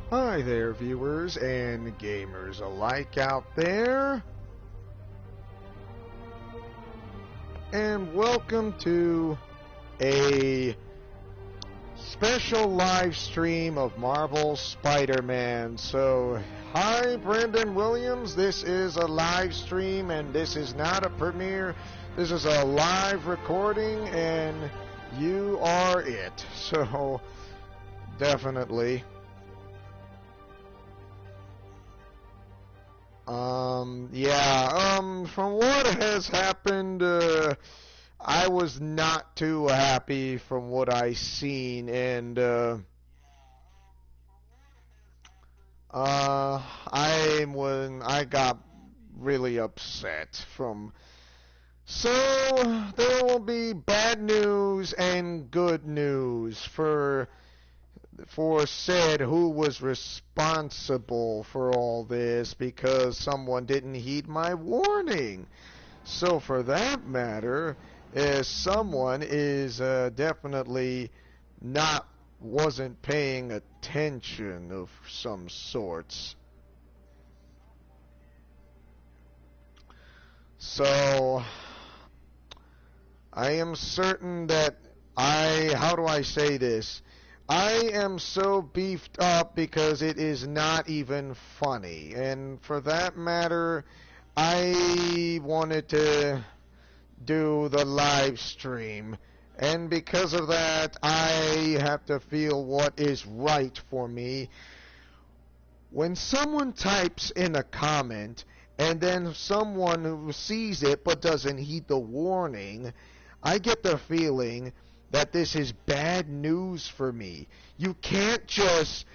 Hi there, viewers and gamers alike out there, and welcome to a special live stream of Marvel Spider-Man. So, hi, Brendan Williams. This is a live stream, and this is not a premiere. This is a live recording, and you are it. So, definitely. From what has happened, I was not too happy from what I seen, and, I got really upset from, so there will be bad news and good news for said who was responsible for all this, because someone didn't heed my warning. So for that matter, someone is definitely wasn't paying attention of some sorts. So I am certain that how do I say this? I am so beefed up because it is not even funny. And for that matter, I wanted to do the live stream. And because of that, I have to feel what is right for me. When someone types in a comment, and then someone who sees it but doesn't heed the warning, I get the feeling that this is bad news for me. You can't just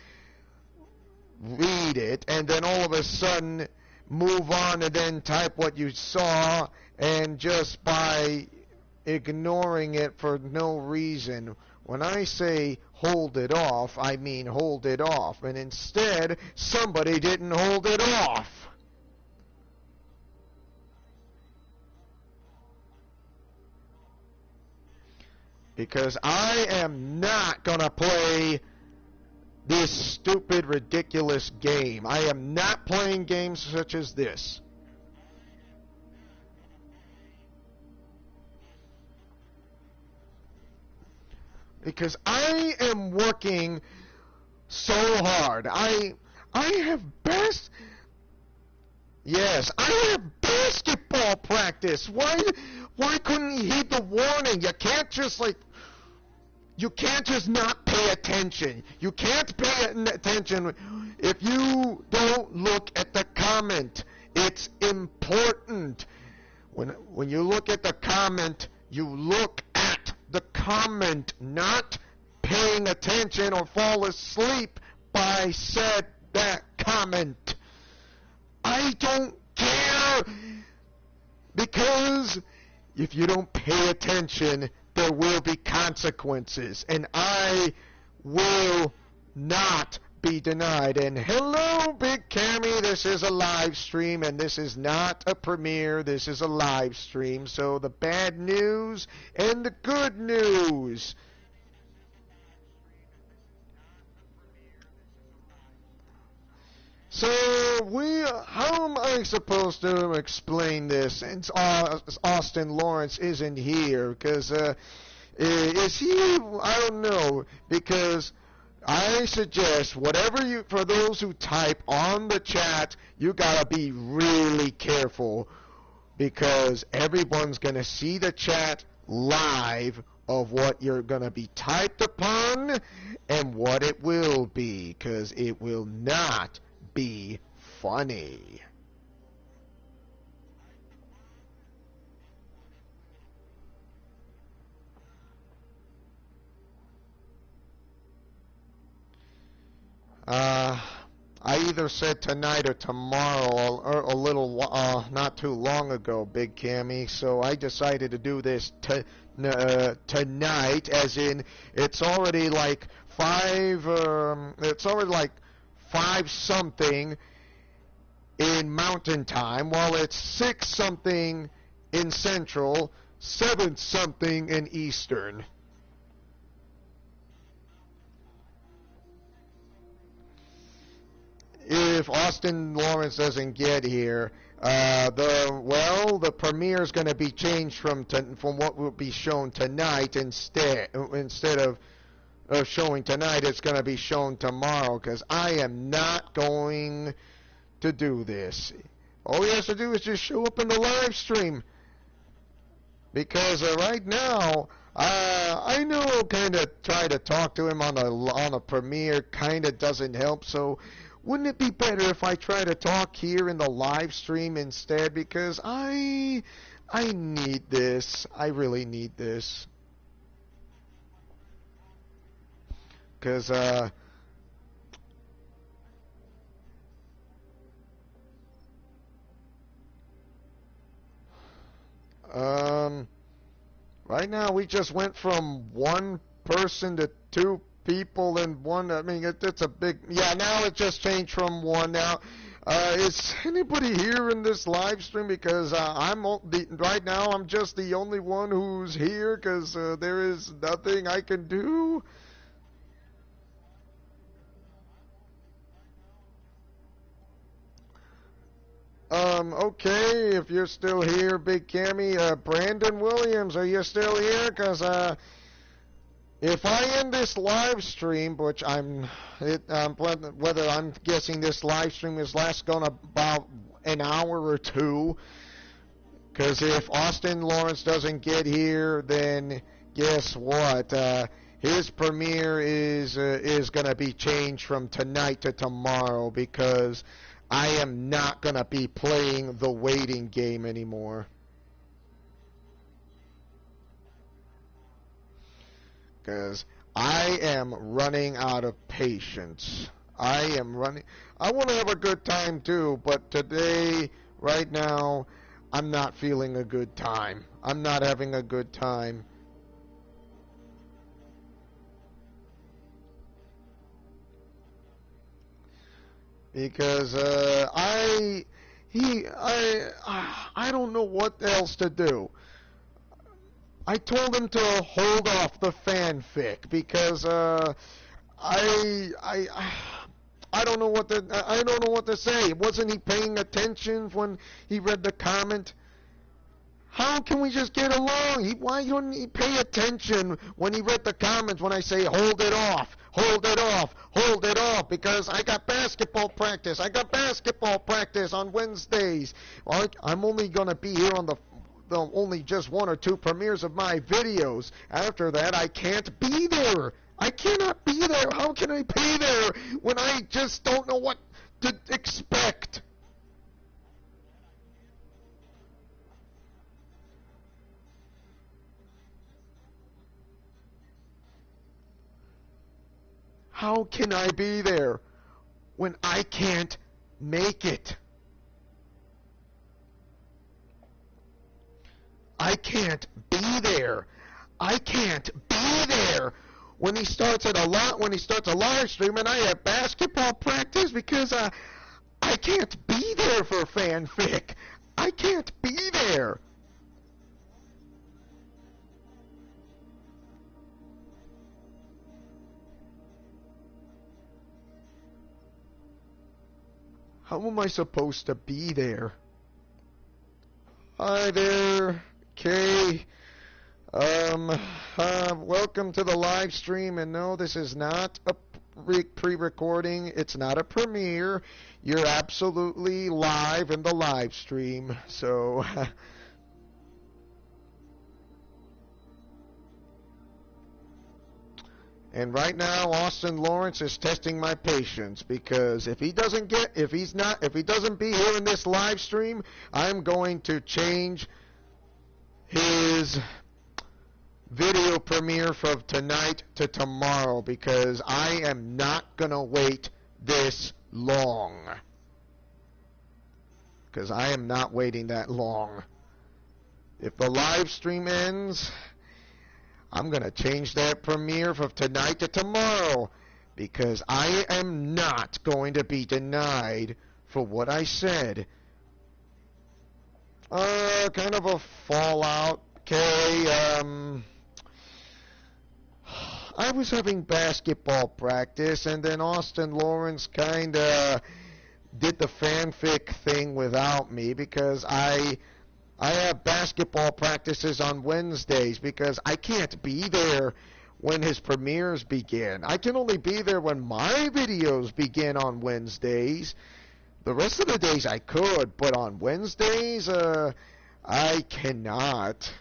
read it and then all of a sudden move on and then type what you saw, and just by ignoring it for no reason. When I say hold it off, I mean hold it off. And instead, somebody didn't hold it off. Because I am not going to play this stupid, ridiculous game. I am not playing games such as this. Because I am working so hard. I have I have basketball practice. Why couldn't he heed the warning? You can't just not pay attention. You can't pay attention if you don't look at the comment. It's important. When you look at the comment, you look at the comment, not paying attention or fall asleep by that comment. I don't care, because if you don't pay attention, there will be consequences, and I will not be denied. And hello, Big Cammy, this is a live stream, and this is not a premiere, this is a live stream, so the bad news and the good news. So, how am I supposed to explain this since Austin Lawrence isn't here? Because, is he? I don't know. Because I suggest for those who type on the chat, you gotta be really careful, because everyone's gonna see the chat live of what you're gonna be typed upon and what it will be, because it will not be funny. I either said tonight or tomorrow, or a little, not too long ago, Big Cammy, so I decided to do this tonight, as in, it's already like 5 something in Mountain Time, while it's 6 something in Central, 7 something in Eastern. if Austin Lawrence doesn't get here, the premiere is going to be changed from what will be shown tonight instead of showing tonight, it's going to be shown tomorrow because I am not going to do this. All he has to do is just show up in the live stream because right now I know kind of try to talk to him on a premiere kind of doesn't help. So wouldn't it be better if I try to talk here in the live stream instead? Because I need this. I really need this. Because right now we just went from one person to two people and one. I mean, it's a big. Yeah, now it just changed from one. Now, is anybody here in this live stream? Because right now I'm just the only one who's here because there is nothing I can do. Okay, if you're still here, Big Cammy, Brandon Williams, are you still here? Because, if I end this live stream, which whether I'm guessing this live stream is going about an hour or two, because if Austin Lawrence doesn't get here, then guess what? His premiere is going to be changed from tonight to tomorrow because I am not going to be playing the waiting game anymore. Because I am running out of patience. I want to have a good time too, but today, right now, I'm not feeling a good time. I'm not having a good time. Because I don't know what else to do. I told him to hold off the fanfic because I don't know what to say. Wasn't he paying attention when he read the comment? How can we just get along? Why don't he pay attention when he read the comments when I say hold it off, hold it off, hold it off? Because I got basketball practice. I got basketball practice on Wednesdays. I'm only going to be here on the only just one or two premieres of my videos. After that, I can't be there. I cannot be there. How can I be there when I just don't know what to expect? How can I be there when I can't make it? I can't be there. I can't be there when he starts a live stream and I have basketball practice because I can't be there for fanfic. I can't be there. How am I supposed to be there? Hi there, Kay. Welcome to the live stream. And no, this is not a pre-recording. It's not a premiere. You're absolutely live in the live stream. So. And right now, Austin Lawrence is testing my patience because if he doesn't be here in this live stream, I'm going to change his video premiere from tonight to tomorrow because I am not going to wait this long. Because I am not waiting that long. If the live stream ends, I'm going to change that premiere from tonight to tomorrow because I am not going to be denied for what I said. Kind of a fallout. Okay, I was having basketball practice and then Austin Lawrence did the fanfic thing without me because I have basketball practices on Wednesdays because I can't be there when his premieres begin. I can only be there when my videos begin on Wednesdays. The rest of the days I could, but on Wednesdays, I cannot.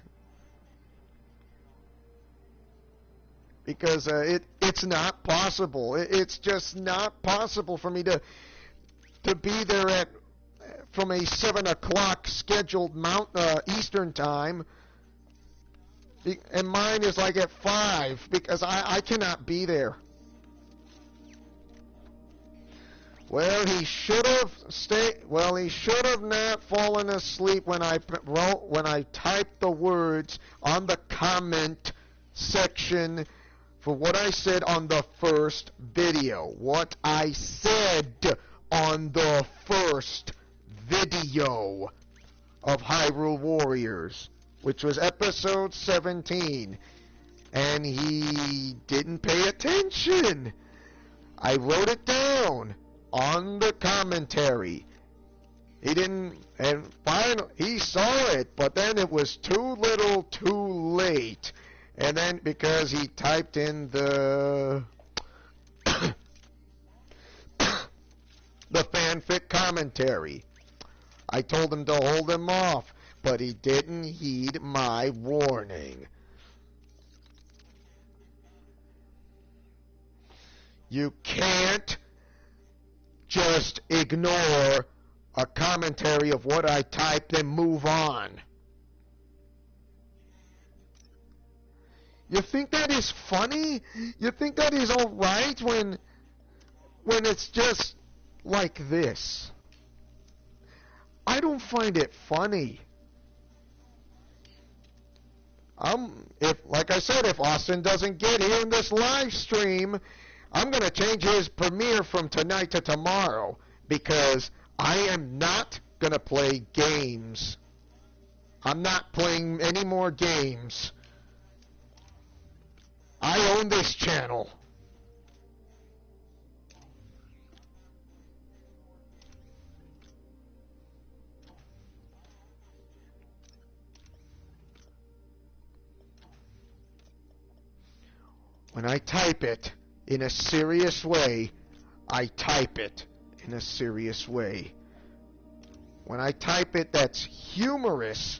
Because it's not possible. It's just not possible for me to be there at from a 7 o'clock scheduled Eastern time, and mine is like at 5 because I cannot be there. Well, he should have he should have not fallen asleep when I typed the words on the comment section for what I said on the first video. What I said on the first video of Hyrule Warriors, which was episode 17, and he didn't pay attention. I wrote it down on the commentary. He didn't, and finally he saw it, but then it was too little, too late. And then because he typed in the the fanfic commentary, I told him to hold him off, but he didn't heed my warning. You can't just ignore a commentary of what I typed and move on. You think that is funny? You think that is alright when it's just like this? I don't find it funny. Like I said, if Austin doesn't get here in this live stream, I'm going to change his premiere from tonight to tomorrow because I am not going to play games. I'm not playing any more games. I own this channel. When I type it in a serious way, I type it in a serious way. When I type it that's humorous,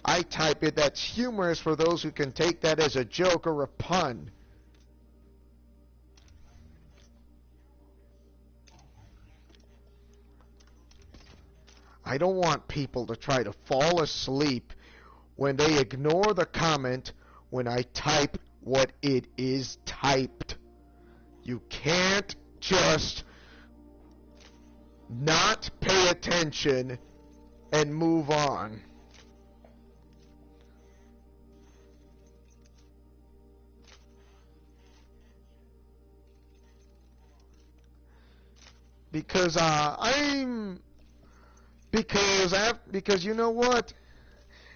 I type it that's humorous for those who can take that as a joke or a pun. I don't want people to try to fall asleep when they ignore the comment when I type what it is typed. You can't just not pay attention and move on. Because because you know what?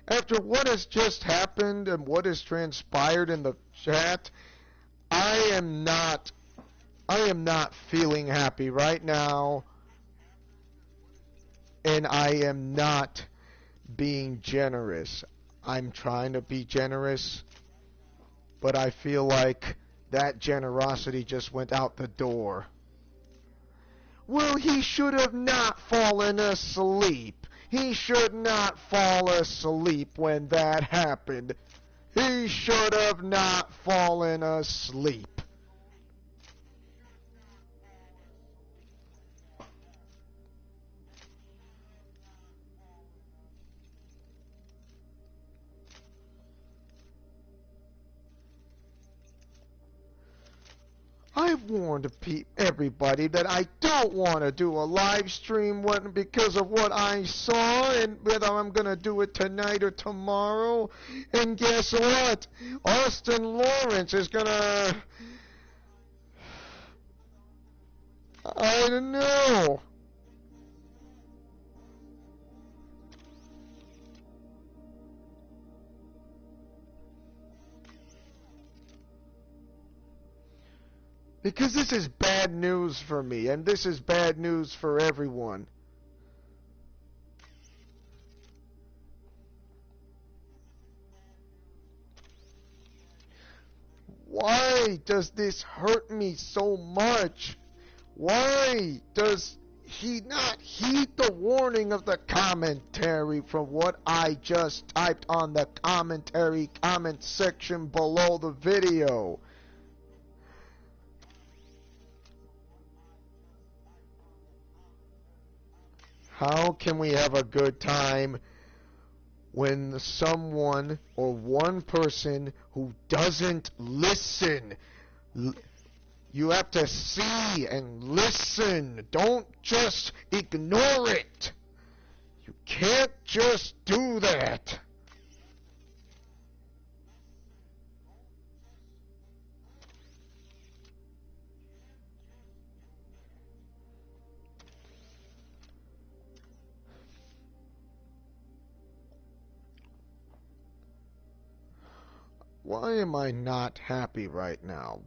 After what has just happened and what has transpired in the chat, I am not feeling happy right now, and I am not being generous. I'm trying to be generous, but I feel like that generosity just went out the door. Well, he should have not fallen asleep. He should not fall asleep when that happened. He should have not fallen asleep. I've warned everybody that I don't want to do a live stream because of what I saw and whether I'm going to do it tonight or tomorrow. And guess what? Austin Lawrence is going to... I don't know. Because this is bad news for me, and this is bad news for everyone. Why does this hurt me so much? Why does he not heed the warning of the commentary from what I just typed on the commentary comment section below the video? How can we have a good time when someone or one person who doesn't listen? You have to see and listen. Don't just ignore it. You can't just do that. Why am I not happy right now?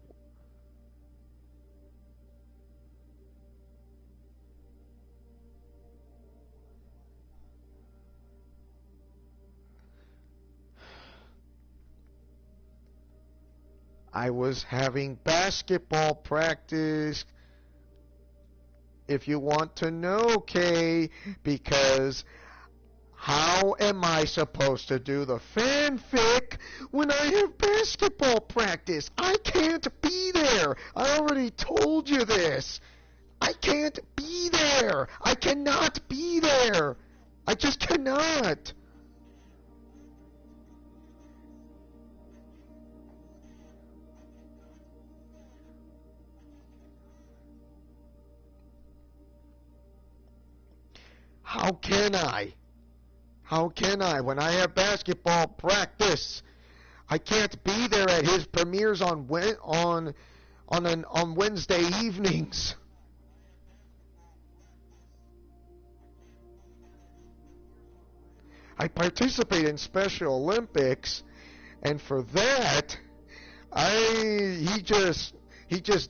I was having basketball practice, if you want to know, Kay, because how am I supposed to do the fanfic when I have basketball practice? I can't be there. I already told you this. I can't be there. I cannot be there. I just cannot. How can I? How can I when I have basketball practice? I can't be there at his premieres on Wednesday evenings. I participate in Special Olympics, and for that, he just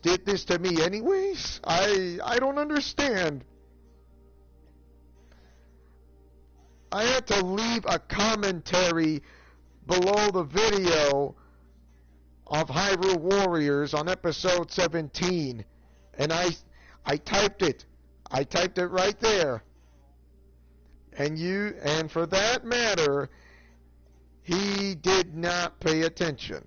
did this to me anyways. I don't understand. I had to leave a commentary below the video of Hyrule Warriors on episode 17, and I typed it. I typed it right there. And for that matter, he did not pay attention.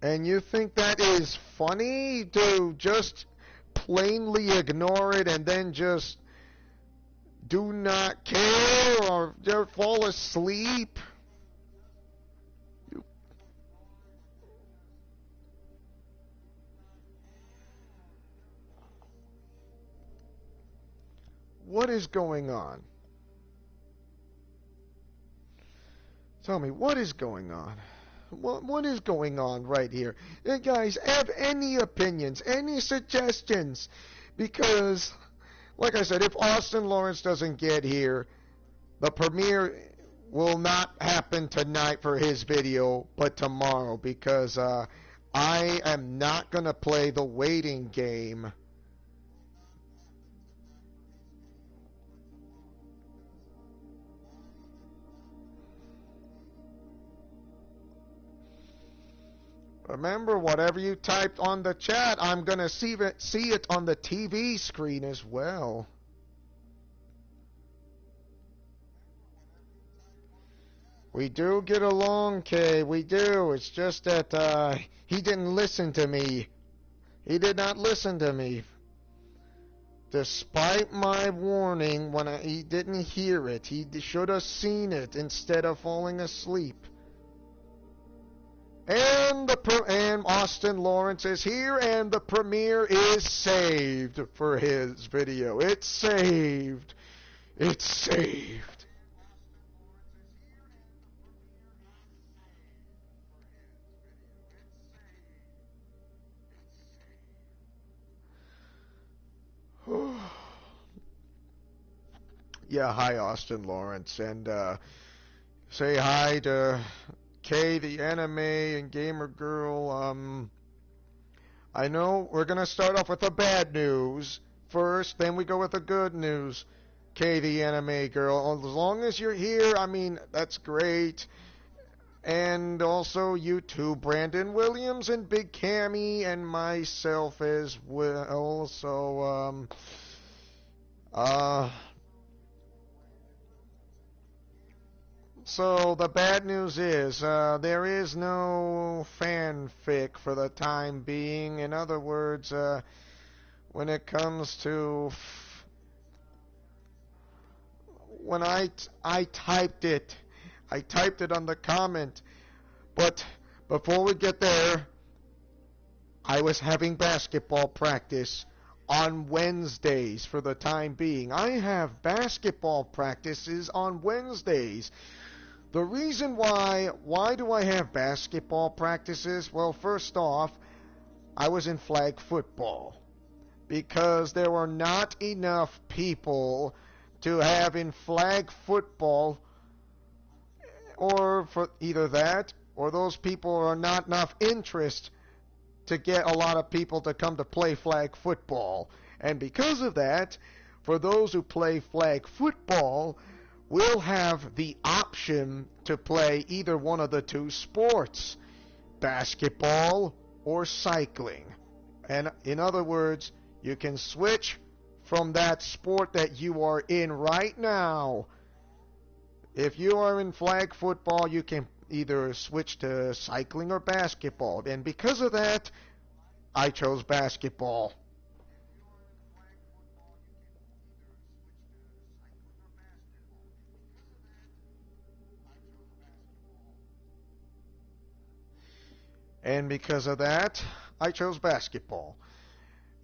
And you think that is funny to just plainly ignore it and then just do not care or just fall asleep? What is going on? Tell me, what is going on? What is going on right here? Hey guys, have any opinions, any suggestions? Because, like I said, if Austin Lawrence doesn't get here, the premiere will not happen tonight for his video, but tomorrow, because I am not going to play the waiting game. Remember, whatever you typed on the chat, I'm going to see it on the TV screen as well. We do get along, Kay. We do. It's just that he didn't listen to me. He did not listen to me. Despite my warning, he didn't hear it. He should have seen it instead of falling asleep. And Austin Lawrence is here, and the premiere is saved for his video. It's saved. It's saved. Yeah, hi, Austin Lawrence, and say hi to Kay the anime and gamer girl. I know we're gonna start off with the bad news first, then we go with the good news. Kay the anime girl. As long as you're here, I mean, that's great. And also you too, Brandon Williams and Big Cammy and myself as well. Uh, so the bad news is there is no fanfic for the time being. In other words, when it comes to when I typed it. I typed it on the comment. But before we get there, I was having basketball practice on Wednesdays for the time being. I have basketball practices on Wednesdays. The reason why do I have basketball practices? Well, first off, I was in flag football because there were not enough people to have in flag football, or for either that or those people are not enough interest to get a lot of people to come to play flag football. And because of that, for those who play flag football, will have the option to play either one of the two sports, basketball or cycling. And in other words, you can switch from that sport that you are in right now. If you are in flag football, you can either switch to cycling or basketball. And because of that, I chose basketball. And because of that, I chose basketball.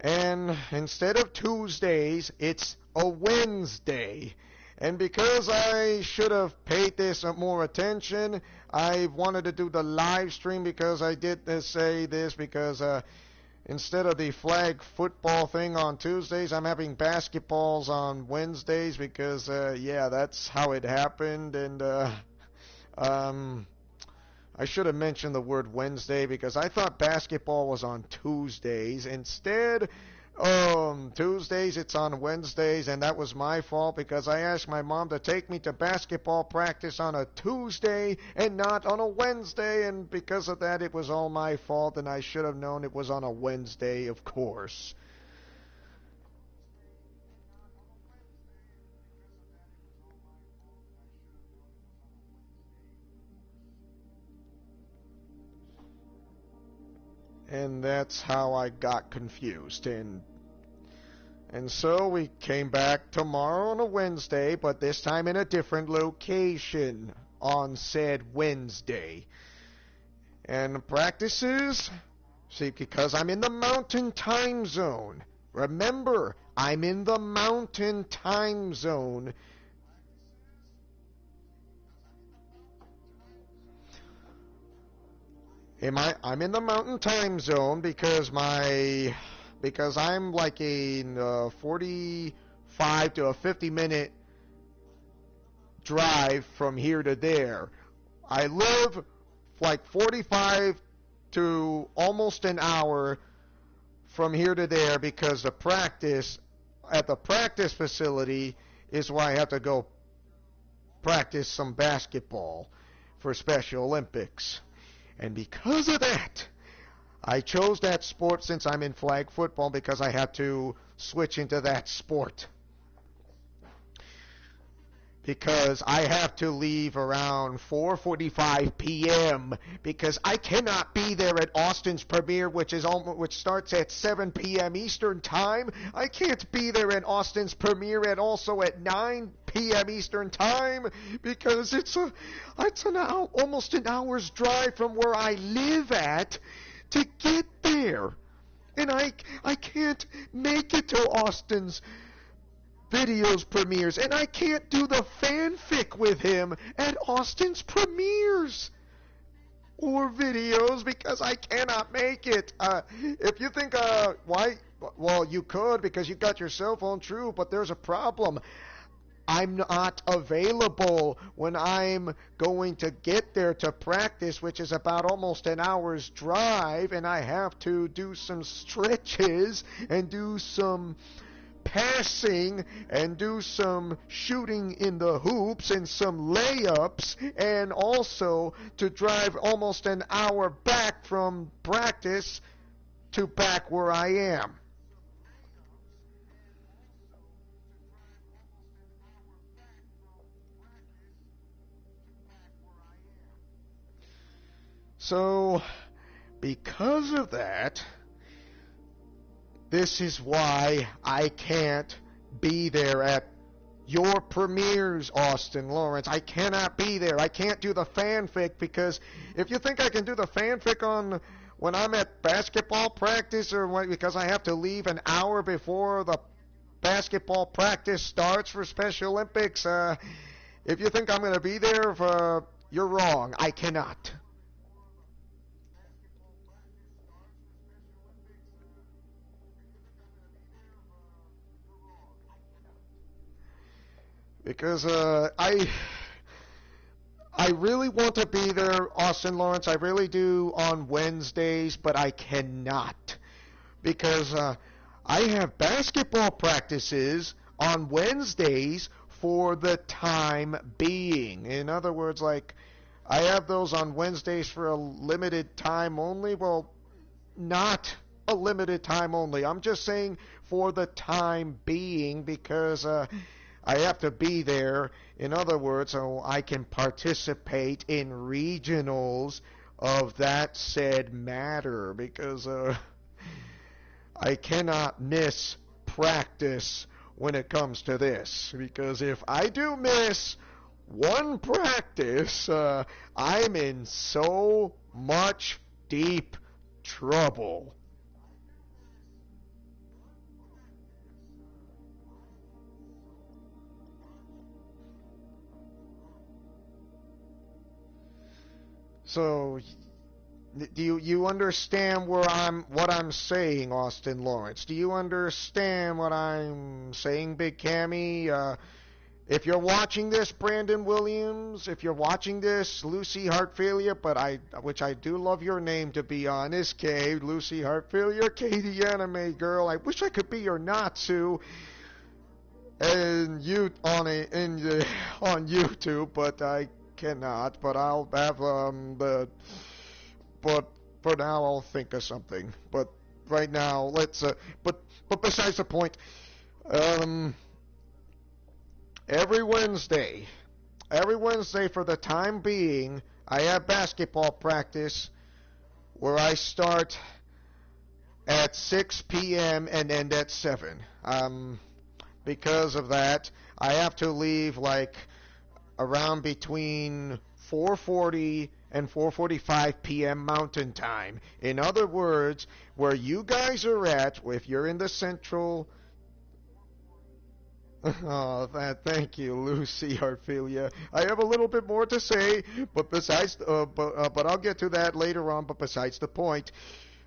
And instead of Tuesdays, it's a Wednesday. And because I should have paid this more attention, I wanted to do the live stream because I did say this because instead of the flag football thing on Tuesdays, I'm having basketballs on Wednesdays because, yeah, that's how it happened. And I should have mentioned the word Wednesday because I thought basketball was on Tuesdays. Instead, Tuesdays it's on Wednesdays, and that was my fault because I asked my mom to take me to basketball practice on a Tuesday and not on a Wednesday, and because of that it was all my fault, and I should have known it was on a Wednesday, of course. And that's how I got confused. And so we came back tomorrow on a Wednesday, but this time in a different location on said Wednesday. And practices, see, because I'm in the mountain time zone. Remember, I'm in the mountain time zone. I'm in the mountain time zone because I'm like a 45 to a 50-minute drive from here to there. I live like 45 to almost an hour from here to there because the practice at the practice facility is where I have to go practice some basketball for Special Olympics. And because of that, I chose that sport since I'm in flag football because I had to switch into that sport. Because I have to leave around 4:45 p.m. because I cannot be there at Austin's premiere, which starts at 7 p.m. Eastern time. I can't be there at Austin's premiere also at 9 p.m. Eastern time because it's almost an hour's drive from where I live at to get there, and I can't make it to Austin's videos premieres, and I can't do the fanfic with him at Austin's premieres or videos because I cannot make it. If you think, why? Well, you could because you got your cell phone, true, but there's a problem. I'm not available when I'm going to get there to practice, which is about almost an hour's drive, and I have to do some stretches and do some passing and do some shooting in the hoops and some layups, and also to drive almost an hour back from practice to back where I am. So, because of that, this is why I can't be there at your premieres, Austin Lawrence. I cannot be there. I can't do the fanfic, because if you think I can do the fanfic on when I'm at basketball practice, or because I have to leave an hour before the basketball practice starts for Special Olympics, if you think I'm going to be there, you're wrong. I cannot. Because I really want to be there, Austin Lawrence. I really do, on Wednesdays, but I cannot, because I have basketball practices on Wednesdays for the time being. In other words, like, I have those on Wednesdays for a limited time only. Well, not a limited time only. I'm just saying for the time being, because I have to be there, in other words, so I can participate in regionals of that said matter, because I cannot miss practice when it comes to this, because if I do miss one practice, I'm in so much deep trouble. So, do you understand what I'm saying, Austin Lawrence? Do you understand what I'm saying, Big Cammy? If you're watching this, Brandon Williams, if you're watching this, Lucy Heart Failure, which I do love your name, to be honest, Kay, Lucy Heart Failure, Katie Anime Girl. I wish I could be your Natsu and you on YouTube, but I cannot. But I'll have but for now I'll think of something. But right now, let's but besides the point, um every Wednesday for the time being, I have basketball practice where I start at 6 p.m. and end at 7. Because of that, I have to leave like around between 4:40 and 4:45 p.m. Mountain Time. In other words, where you guys are at, if you're in the central. Oh, thank you, Lucy Harphilia. I have a little bit more to say, but but I'll get to that later on. But besides the point,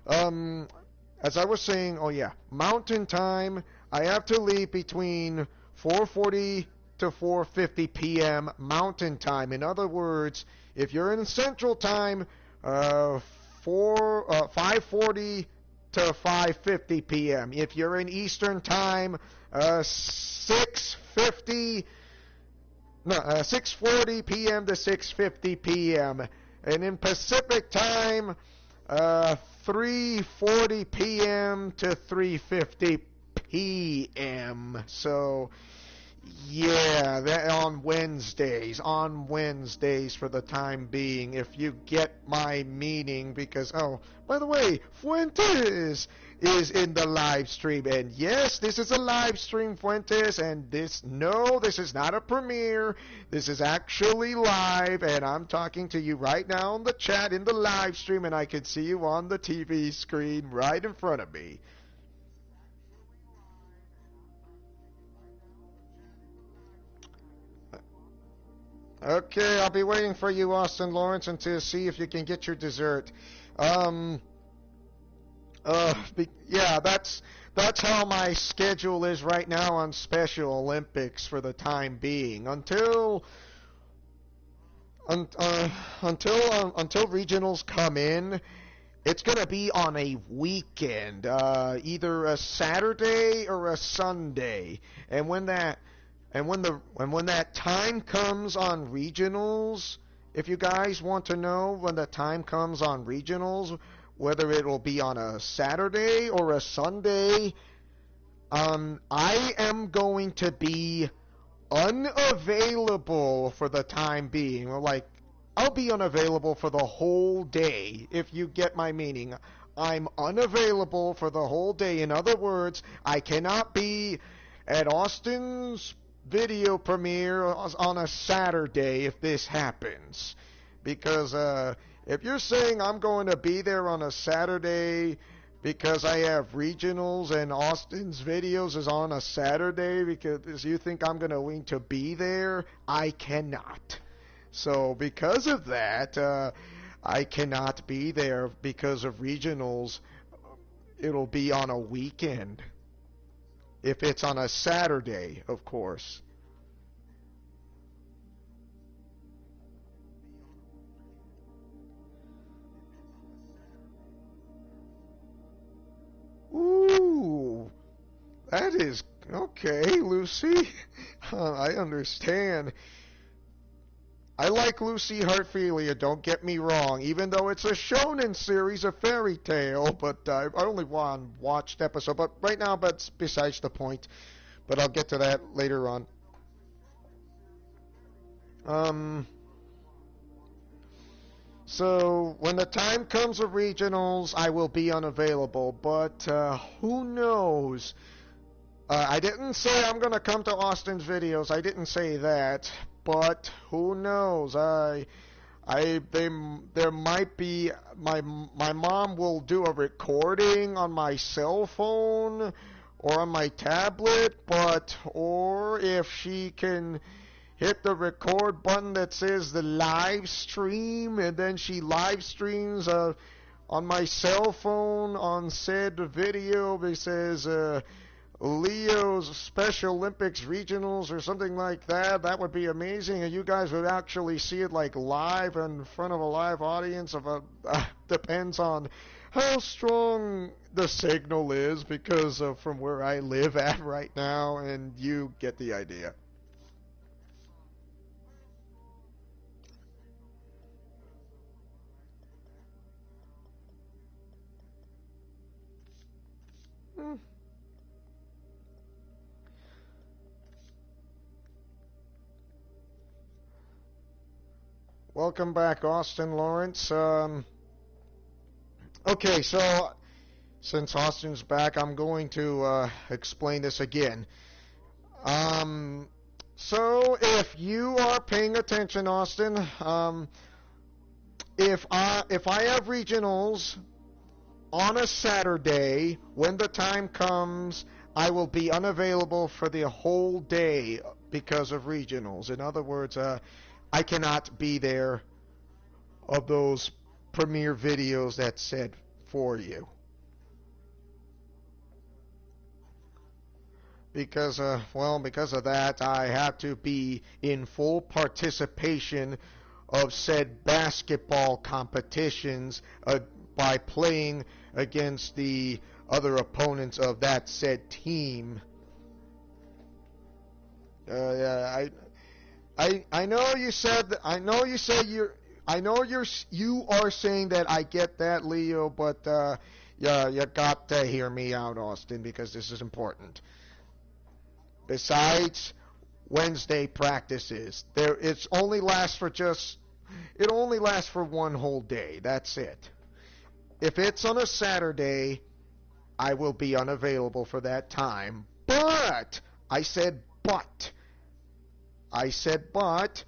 as I was saying, oh yeah, Mountain Time. I have to leave between 4:40 to 4:50 p.m. Mountain Time. In other words, if you're in Central Time, 5:40 to 5:50 p.m. If you're in Eastern Time, 6:40 p.m. to 6:50 p.m. And in Pacific Time, 3:40 p.m. to 3:50 p.m. So, yeah, that on Wednesdays for the time being, if you get my meaning, because, oh, by the way, Fuentes is in the live stream, and yes, this is a live stream, Fuentes, and this is not a premiere, this is actually live, and I'm talking to you right now in the chat, in the live stream, and I can see you on the TV screen right in front of me. Okay, I'll be waiting for you, Austin Lawrence, and to see if you can get your dessert. Yeah, That's how my schedule is right now on Special Olympics for the time being. Until regionals come in, it's gonna be on a weekend, either a Saturday or a Sunday. And when that time comes on regionals, if you guys want to know when the time comes on regionals, whether it'll be on a Saturday or a Sunday, I am going to be unavailable for the time being. Like, I'll be unavailable for the whole day, if you get my meaning. I'm unavailable for the whole day. In other words, I cannot be at Austin's video premiere on a Saturday if this happens. Because if you're saying I'm going to be there on a Saturday because I have regionals and Austin's videos is on a Saturday because you think I'm going to be there, I cannot. So because of that, I cannot be there because of regionals. It'll be on a weekend. If it's on a Saturday, of course. Ooh, that is okay, Lucy. I understand. I like Lucy Hartfilia, don't get me wrong, even though it's a shonen series, a fairy tale, but I only watched episode, but right now that's besides the point, but I'll get to that later on. Um, so when the time comes of regionals, I will be unavailable, but who knows? I didn't say I'm gonna come to Austin's videos. I didn't say that, but who knows? There might be my mom will do a recording on my cell phone or on my tablet, or if she can hit the record button that says the live stream, and then she live streams on my cell phone on said video. It says Leo's Special Olympics regionals or something like that. That would be amazing, and you guys would actually see it like live in front of a live audience. Depends on how strong the signal is, because from where I live at right now, and you get the idea. Hmm. Welcome back, Austin Lawrence. Okay, so since Austin's back, I'm going to explain this again. Um, so if you are paying attention, Austin, if I have regionals on a Saturday, when the time comes, I will be unavailable for the whole day because of regionals. In other words, I cannot be there of those premiere videos that said for you. Because of that, I have to be in full participation of said basketball competitions by playing against the other opponents of that said team. Yeah, I know you said you are saying that. I get that, Leo, but yeah, you got to hear me out, Austin, because this is important. Besides Wednesday practices, it only lasts for one whole day. That's it. If it's on a Saturday, I will be unavailable for that time. But I said but. I said but.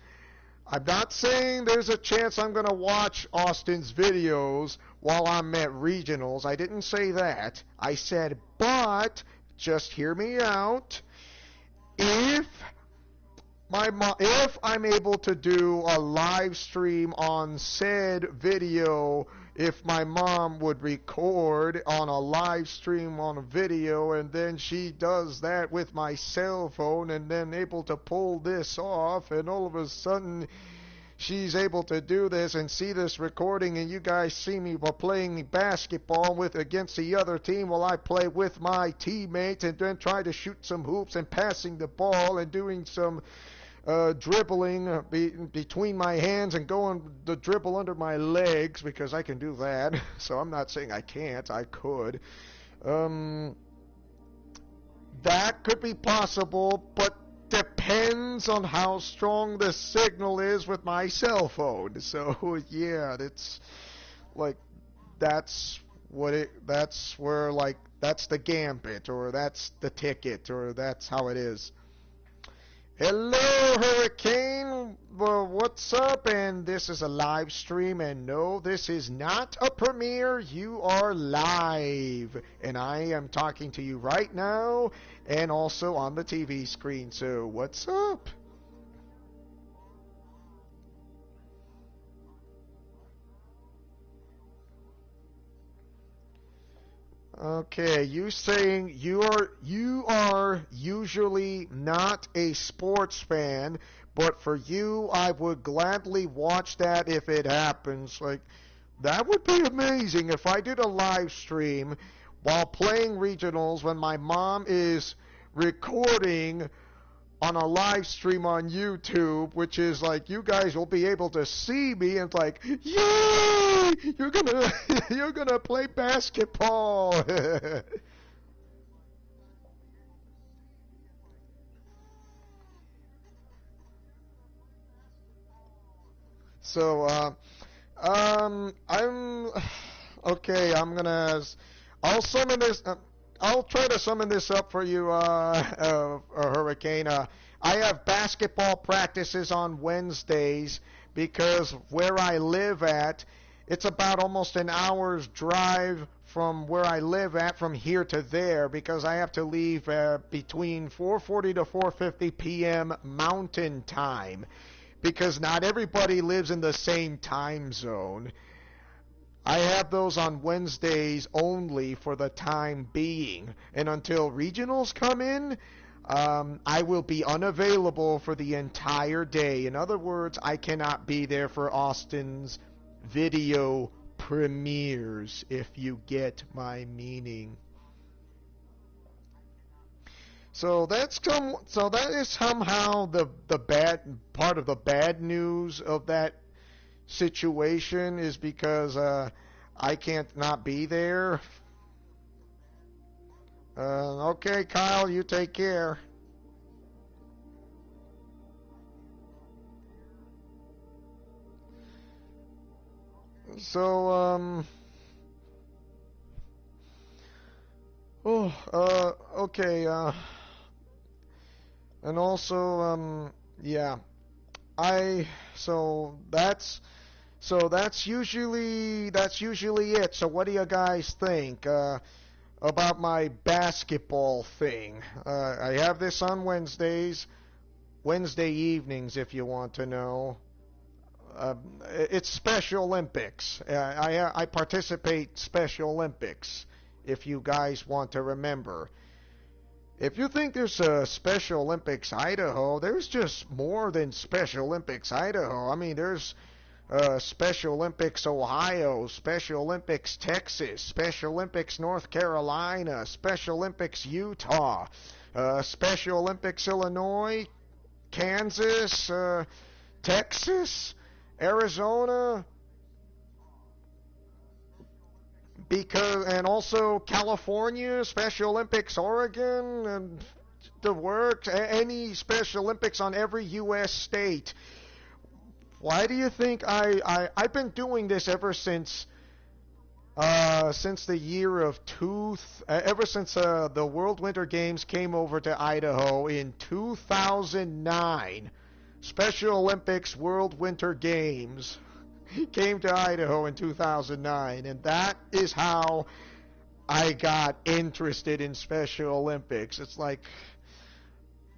I'm not saying there's a chance I'm going to watch Austin's videos while I'm at regionals. I didn't say that. I said but, just hear me out. If my mom, if I'm able to do a live stream on said video, if my mom would record on a live stream on a video, and then she does that with my cell phone, and then able to pull this off, and all of a sudden she's able to do this and see this recording, and you guys see me while playing basketball with against the other team while I play with my teammates, and then try to shoot some hoops and passing the ball and doing some dribbling between my hands and going the dribble under my legs, because I can do that. So I'm not saying I can't. I could. That could be possible, but depends on how strong the signal is with my cell phone. So yeah, it's like that's where, like, that's the gambit, or that's the ticket, or that's how it is. Hello, Hurricane. Well, what's up? And this is a live stream, and no, this is not a premiere. You are live, and I am talking to you right now, and also on the TV screen. So, what's up? Okay, you saying you are usually not a sports fan, but for you, I would gladly watch that if it happens. Like, that would be amazing if I did a live stream while playing regionals when my mom is recording on a live stream on YouTube, which is like you guys will be able to see me, and it's like, yay! You're gonna you're gonna play basketball. So I'm okay. I'll summon this. I'll try to summon this up for you, Hurricane. I have basketball practices on Wednesdays because where I live at, it's about almost an hour's drive from where I live at from here to there, because I have to leave between 4:40 to 4:50 p.m. Mountain Time, because not everybody lives in the same time zone. I have those on Wednesdays only for the time being. And until regionals come in, I will be unavailable for the entire day. In other words, I cannot be there for Austin's video premieres, if you get my meaning. So that is somehow the bad part of the bad news of that situation, is because I can't not be there. Okay, Kyle, you take care. So, okay, and also, yeah, I, so that's usually it. So what do you guys think about my basketball thing? I have this on Wednesday evenings, if you want to know. It's Special Olympics. I participate Special Olympics, if you guys want to remember. If you think there's a Special Olympics Idaho, there's just more than Special Olympics Idaho. I mean, there's Special Olympics Ohio, Special Olympics Texas, Special Olympics North Carolina, Special Olympics Utah, Special Olympics Illinois, Kansas, Texas, Arizona, and also California, Special Olympics Oregon, and the works, any Special Olympics on every U.S. state. Why do you think I've been doing this ever since the year of ever since the World Winter Games came over to Idaho in 2009. Special Olympics World Winter Games came to Idaho in 2009, and that is how I got interested in Special Olympics. It's like,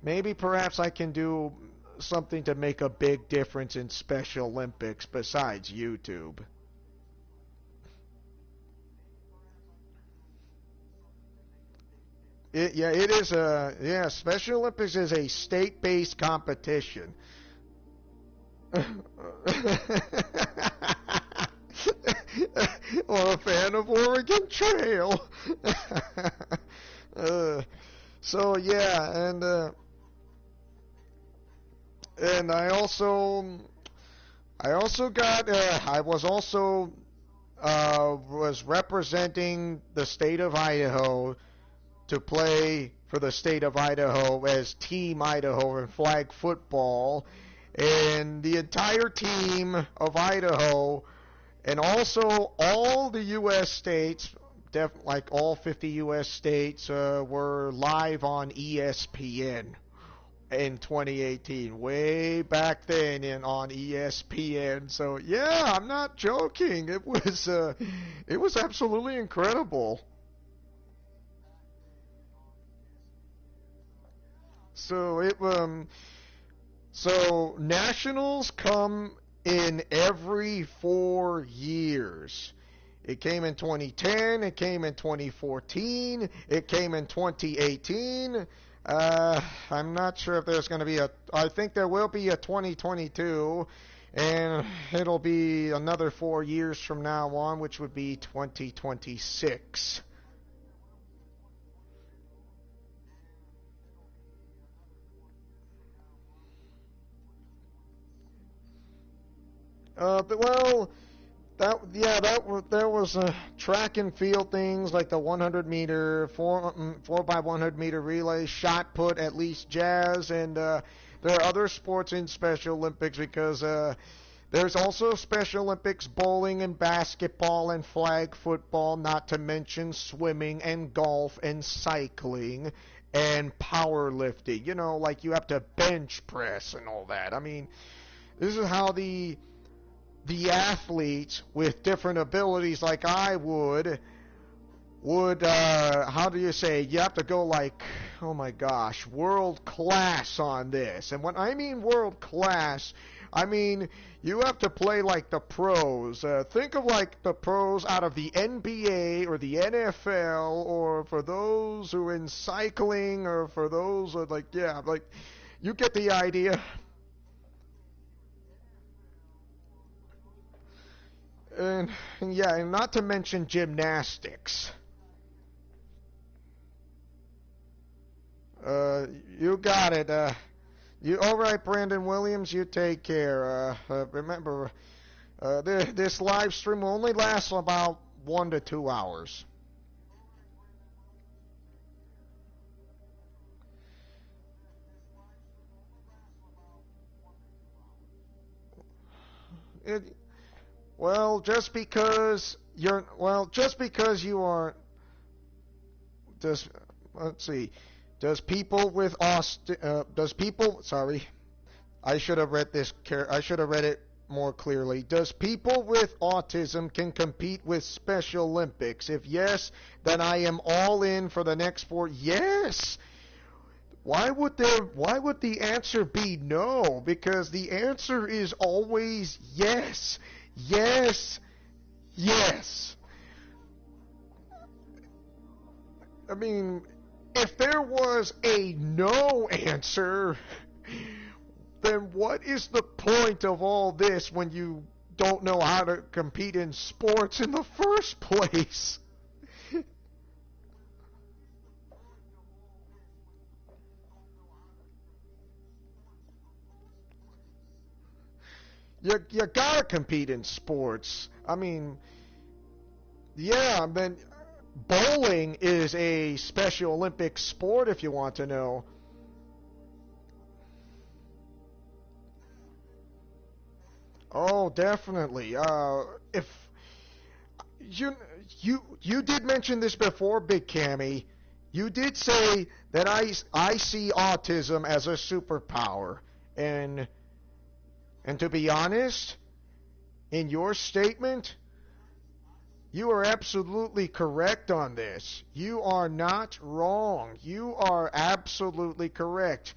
maybe perhaps I can do something to make a big difference in Special Olympics besides YouTube. It is Special Olympics is a state-based competition. Or a fan of Oregon Trail. So yeah, and I was also was representing the state of Idaho to play for the state of Idaho as Team Idaho in flag football, and the entire team of Idaho, and also all the U.S. states, like all 50 U.S. states, were live on ESPN in 2018, way back then on ESPN. So yeah, I'm not joking. It was absolutely incredible. So nationals come in every 4 years. It came in 2010, it came in 2014, it came in 2018. I'm not sure if there's going to be I think there will be a 2022, and it'll be another 4 years from now on, which would be 2026. Well, there was track and field things like the 100 meter, 4 by 100 meter relay, shot put, at least jazz, and there are other sports in Special Olympics because there's also Special Olympics bowling and basketball and flag football, not to mention swimming and golf and cycling and powerlifting. You know, like you have to bench press and all that. I mean, this is how the athletes with different abilities like I would how do you say, you have to go like, oh my gosh, world class on this. And when I mean world class, I mean you have to play like the pros. Think of like the pros out of the NBA or the NFL, or for those who are in cycling, or for those who like, yeah, like, you get the idea. And yeah, and not to mention gymnastics. You got it. You all right, Brandon Williams? You take care. Remember, this live stream will only last about 1 to 2 hours. It, just because you are, does, let's see, sorry, I should have read it more clearly. Does people with autism can compete with Special Olympics? If yes, then I am all in for the next 4. Yes. Why would the answer be no? Because the answer is always yes. Yes. Yes. I mean, if there was a no answer, then what is the point of all this when you don't know how to compete in sports in the first place? You gotta compete in sports. I mean, yeah, I mean, bowling is a Special Olympic sport if you want to know. Oh, definitely. If you you did mention this before, Big Cammy, you did say that I see autism as a superpower, and to be honest, in your statement, you are absolutely correct on this. You are not wrong. You are absolutely correct.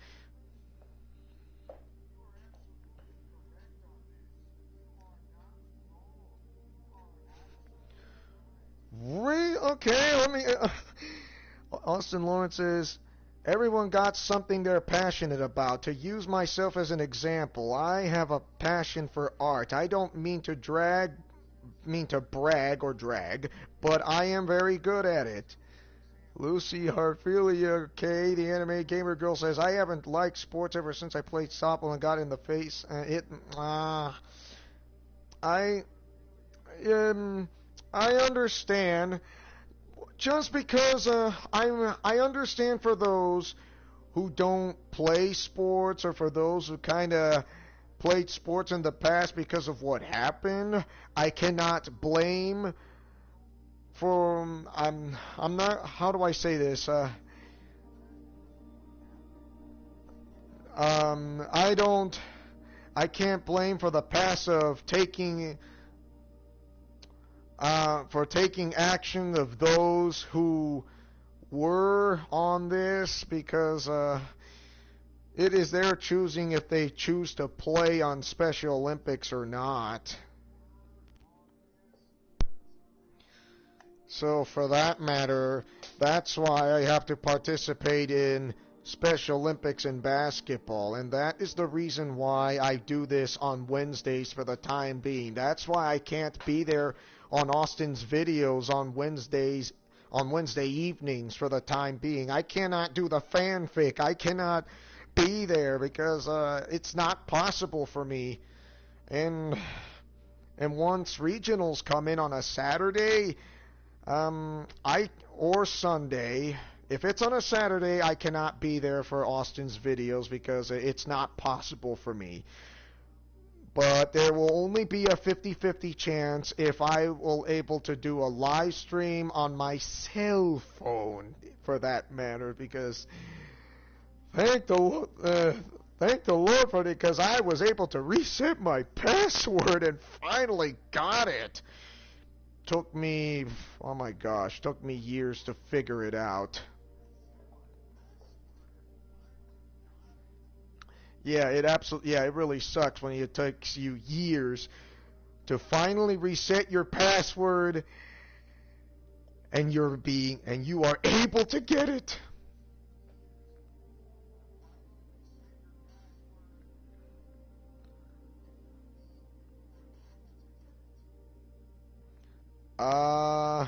Okay, let me. Austin Lawrence says, everyone got something they're passionate about. To use myself as an example, I have a passion for art. I don't mean to brag or drag, but I am very good at it. Lucy Harphilia K, the anime gamer girl, says, I haven't liked sports ever since I played softball and got in the face. I, um, I understand. Just because I understand for those who don't play sports or for those who kind of played sports in the past because of what happened. I cannot blame for I'm not, how do I say this? I don't I can't blame for the past of taking for taking action of those who were on this because it is their choosing if they choose to play on Special Olympics or not. So for that matter, that's why I have to participate in Special Olympics in basketball, and that is the reason why I do this on Wednesdays for the time being. That's why I can't be there on Austin's videos on Wednesday evenings for the time being. I cannot do the fanfic. I cannot be there because it's not possible for me. And once regionals come in on a Saturday, or Sunday. If it's on a Saturday, I cannot be there for Austin's videos because it's not possible for me. But there will only be a 50-50 chance if I will able to do a live stream on my cell phone, for that matter, because thank the Lord for it, because I was able to reset my password and finally got it. Took me, oh my gosh, took me years to figure it out. Yeah, it really sucks when it takes you years to finally reset your password and you are able to get it. Uh,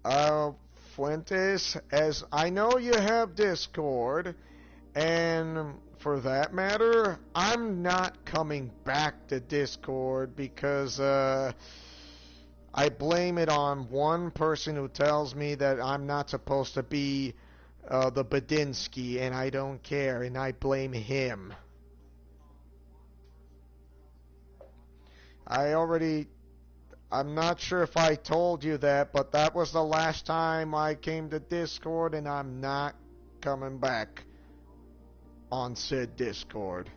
uh, Fuentes, as I know you have Discord, and for that matter, I'm not coming back to Discord because I blame it on one person who tells me that I'm not supposed to be the Badinsky, and I don't care, and I blame him. I already I'm not sure if I told you that, but that was the last time I came to Discord, and I'm not coming back on said Discord.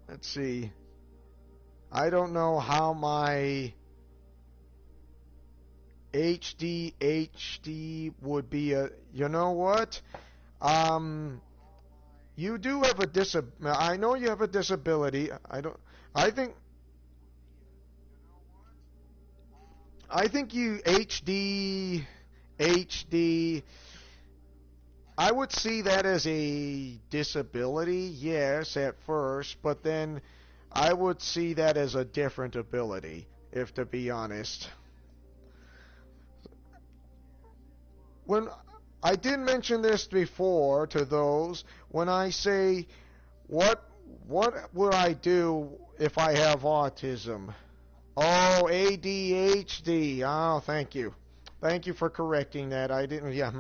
Let's see. I don't know how my HD would be a. You know what? Um, you do have a I know you have a disability. I don't. I think. I think you HD. I would see that as a disability, yes, at first, but then I would see that as a different ability, if to be honest. When I did mention this before to those, when I say what what would I do if I have autism? Oh, ADHD. Oh, thank you. Thank you for correcting that. I didn't, yeah.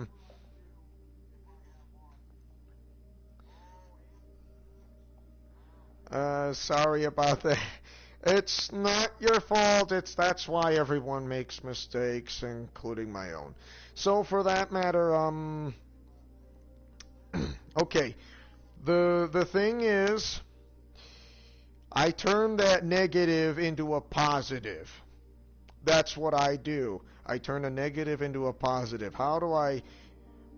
Sorry about that. It's not your fault. That's why everyone makes mistakes, including my own. So for that matter, okay. The thing is, I turn that negative into a positive. That's what I do. I turn a negative into a positive. How do I?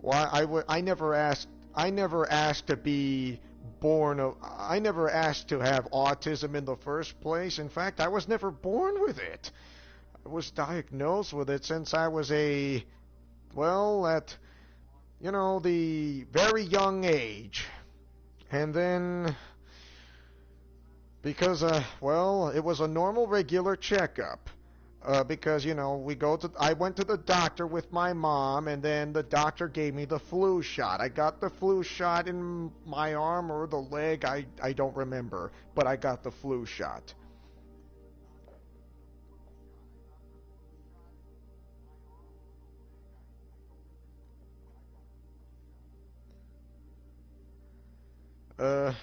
Why I never asked. I never asked to be I never asked to have autism in the first place. In fact, I was never born with it. I was diagnosed with it since I was at, the very young age. And then, because, it was a normal, regular checkup. Because I went to the doctor with my mom, and then the doctor gave me the flu shot. I got the flu shot in my arm or the leg, I don't remember, but I got the flu shot. Uh,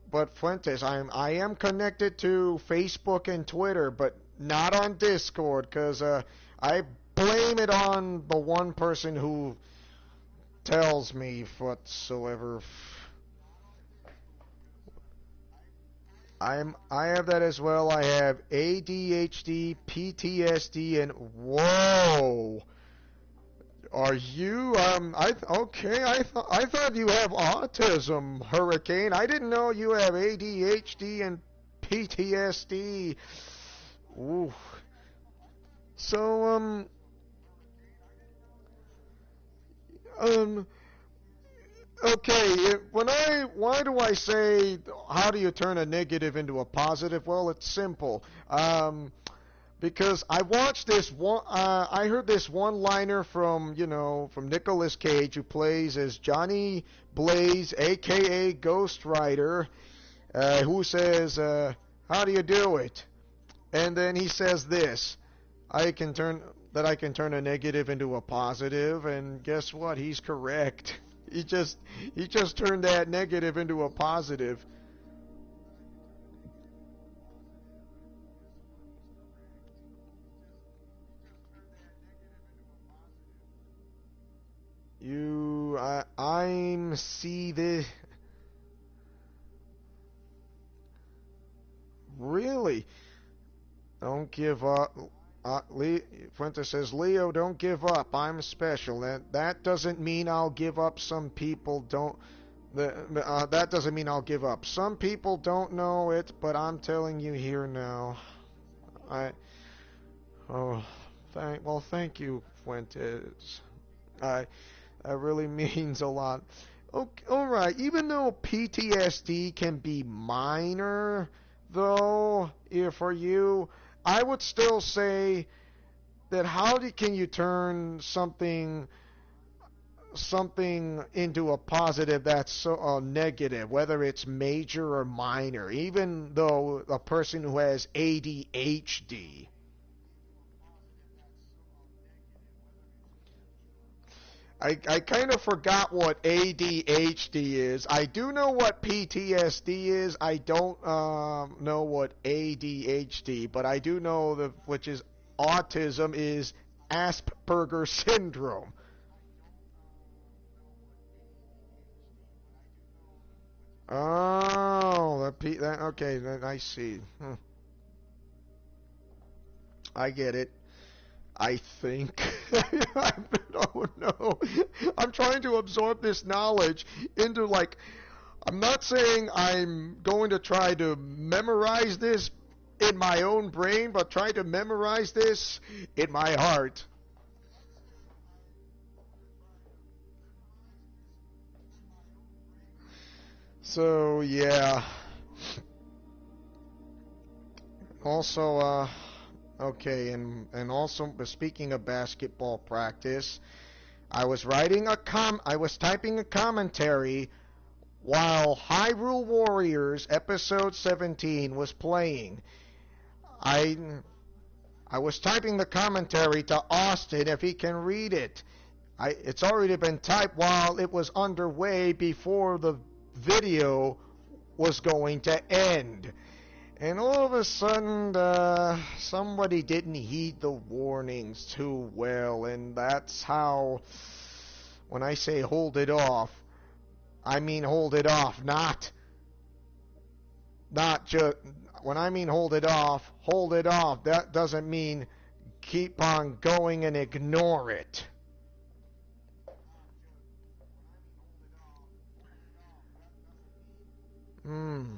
but Fuentes, I am connected to Facebook and Twitter, but not on Discord, because I blame it on the one person who tells me whatsoever. I have that as well. I have ADHD, PTSD, and whoa. Are you okay, I thought you have autism, Hurricane. I didn't know you have ADHD and PTSD. Ooh. So um okay, why do I say how do you turn a negative into a positive? Well, it's simple. Because I watched this one, I heard this one-liner from Nicolas Cage, who plays as Johnny Blaze, aka Ghost Rider, who says, "How do you do it?" And then he says this: "I can turn a negative into a positive," and guess what? He's correct. He just turned that negative into a positive. I'm see the really don't give up. Fuentes says, Leo, don't give up. I'm special. That doesn't mean I'll give up. Some people don't. That doesn't mean I'll give up. Some people don't know it, but I'm telling you here now. I oh thank you, Fuentes. I That really means a lot. Okay, all right. Even though PTSD can be minor, though, for you, I would still say that can you turn something into a positive that's so negative, whether it's major or minor, even though a person who has ADHD. I kind of forgot what ADHD is. I do know what PTSD is. I don't know what ADHD, but I do know which is autism is Asperger syndrome. Oh, okay, I see. I get it. I think. Oh no. I'm trying to absorb this knowledge into I'm not saying I'm going to try to memorize this in my own brain, but try to memorize this in my heart. So, yeah. Also, okay, and also speaking of basketball practice, I was typing a commentary while Hyrule Warriors episode 17 was playing. I I was typing the commentary to Austin if he can read it. It's already been typed while it was underway before the video was going to end. And all of a sudden, somebody didn't heed the warnings too well, and that's how, when I say hold it off, I mean hold it off, not just, when I mean hold it off, hold it off. That doesn't mean keep on going and ignore it. Hmm.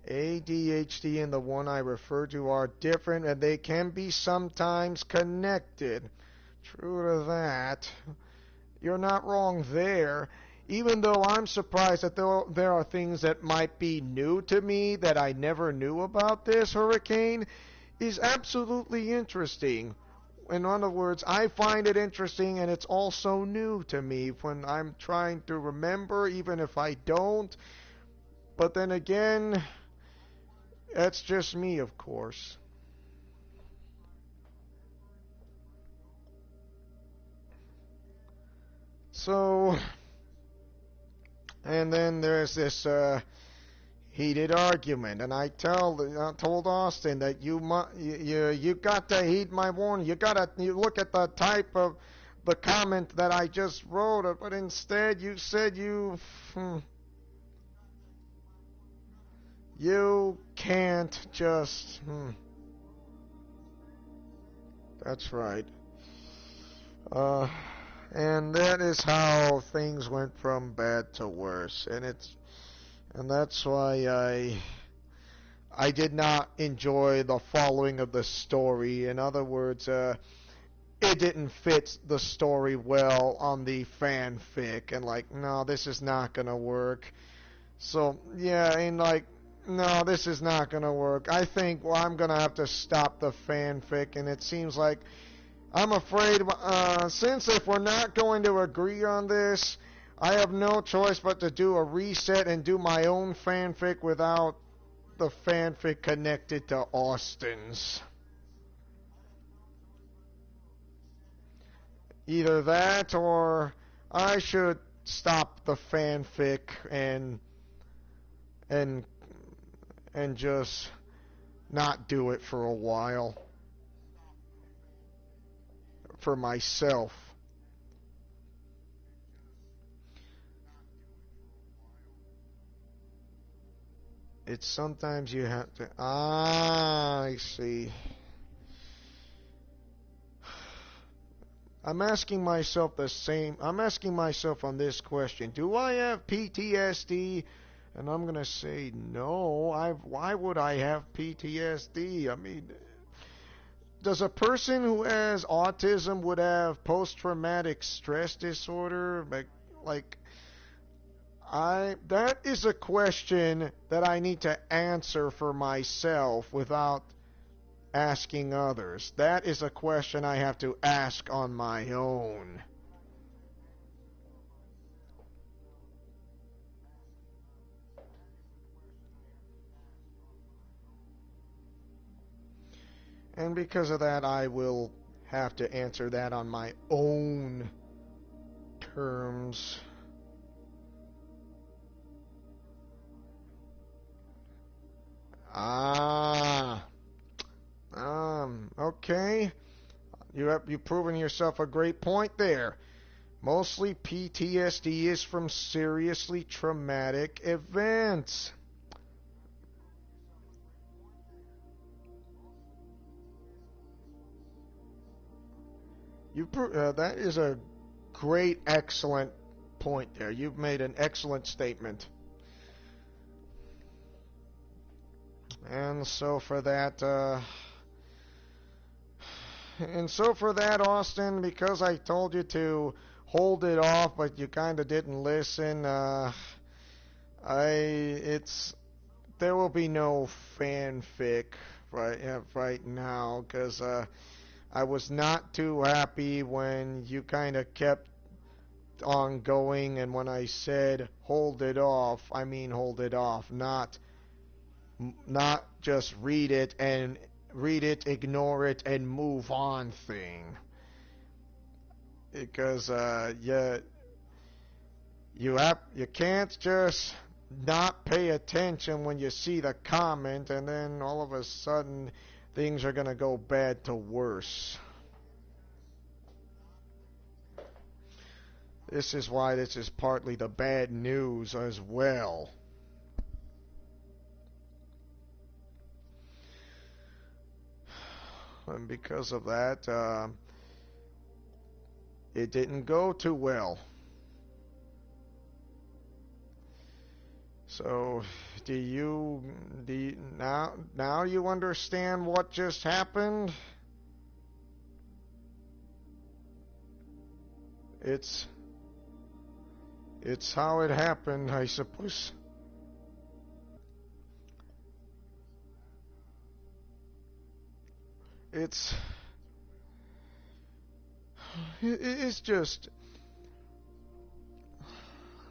ADHD and the one I refer to are different and they can be sometimes connected. True to that. You're not wrong there. Even though I'm surprised that there are things that might be new to me that I never knew about this hurricane, is absolutely interesting. In other words, I find it interesting and it's also new to me when I'm trying to remember, even if I don't. But then again, that's just me, of course. So, and then there's this heated argument, and I told Austin that you got to heed my warning. You look at the type of the comment that I just wrote, but instead you said you can't just. That's right. Uh, and that is how things went from bad to worse, and that's why I did not enjoy the following of the story. In other words, it didn't fit the story well on the fanfic, and like, no, this is not gonna work. So yeah, and like, no, this is not gonna work. I think well, I'm gonna have to stop the fanfic, and it seems like I'm afraid, since if we're not going to agree on this, I have no choice but to do a reset and do my own fanfic without the fanfic connected to Austin's. Either that or I should stop the fanfic and and just not do it for a while for myself. It's sometimes you have to. Ah, I see. I'm asking myself on this question. Do I have PTSD? And I'm going to say no. Why would I have PTSD? I mean, does a person who has autism would have post-traumatic stress disorder? Like that is a question that I need to answer for myself without asking others. That is a question I have to ask on my own. And because of that, I will have to answer that on my own terms. Ah, okay. You've proven yourself a great point there. Mostly PTSD is from seriously traumatic events. That is a great, excellent point there. You've made an excellent statement. And so for that, Austin, because I told you to hold it off, but you kind of didn't listen. I it's there will be no fanfic right now because I was not too happy when you kind of kept on going, and when I said hold it off, I mean hold it off, not just read it, ignore it, and move on thing. Because you can't just not pay attention when you see the comment, and then all of a sudden things are gonna go bad to worse. This is why this is partly the bad news as well. And because of that, it didn't go too well. So, do you, now you understand what just happened? It's it's how it happened, I suppose. It's it's just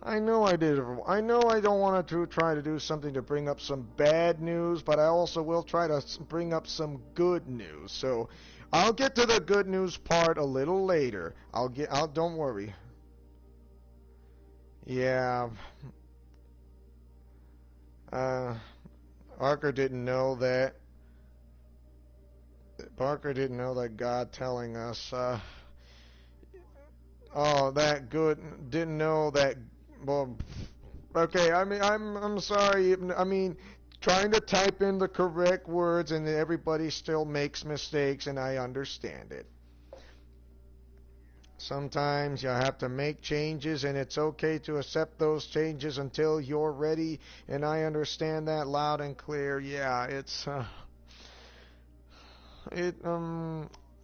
I know I did. I know I don't want to try to do something to bring up some bad news, but I also will try to bring up some good news. So I'll get to the good news part a little later. Don't worry. Yeah. Uh, Parker didn't know that. Parker didn't know that God telling us. Oh, that good. Didn't know that. Well, okay. I mean, I'm sorry. I mean, trying to type in the correct words and everybody still makes mistakes, and I understand it. Sometimes you have to make changes, and it's okay to accept those changes until you're ready. And I understand that loud and clear. Yeah, it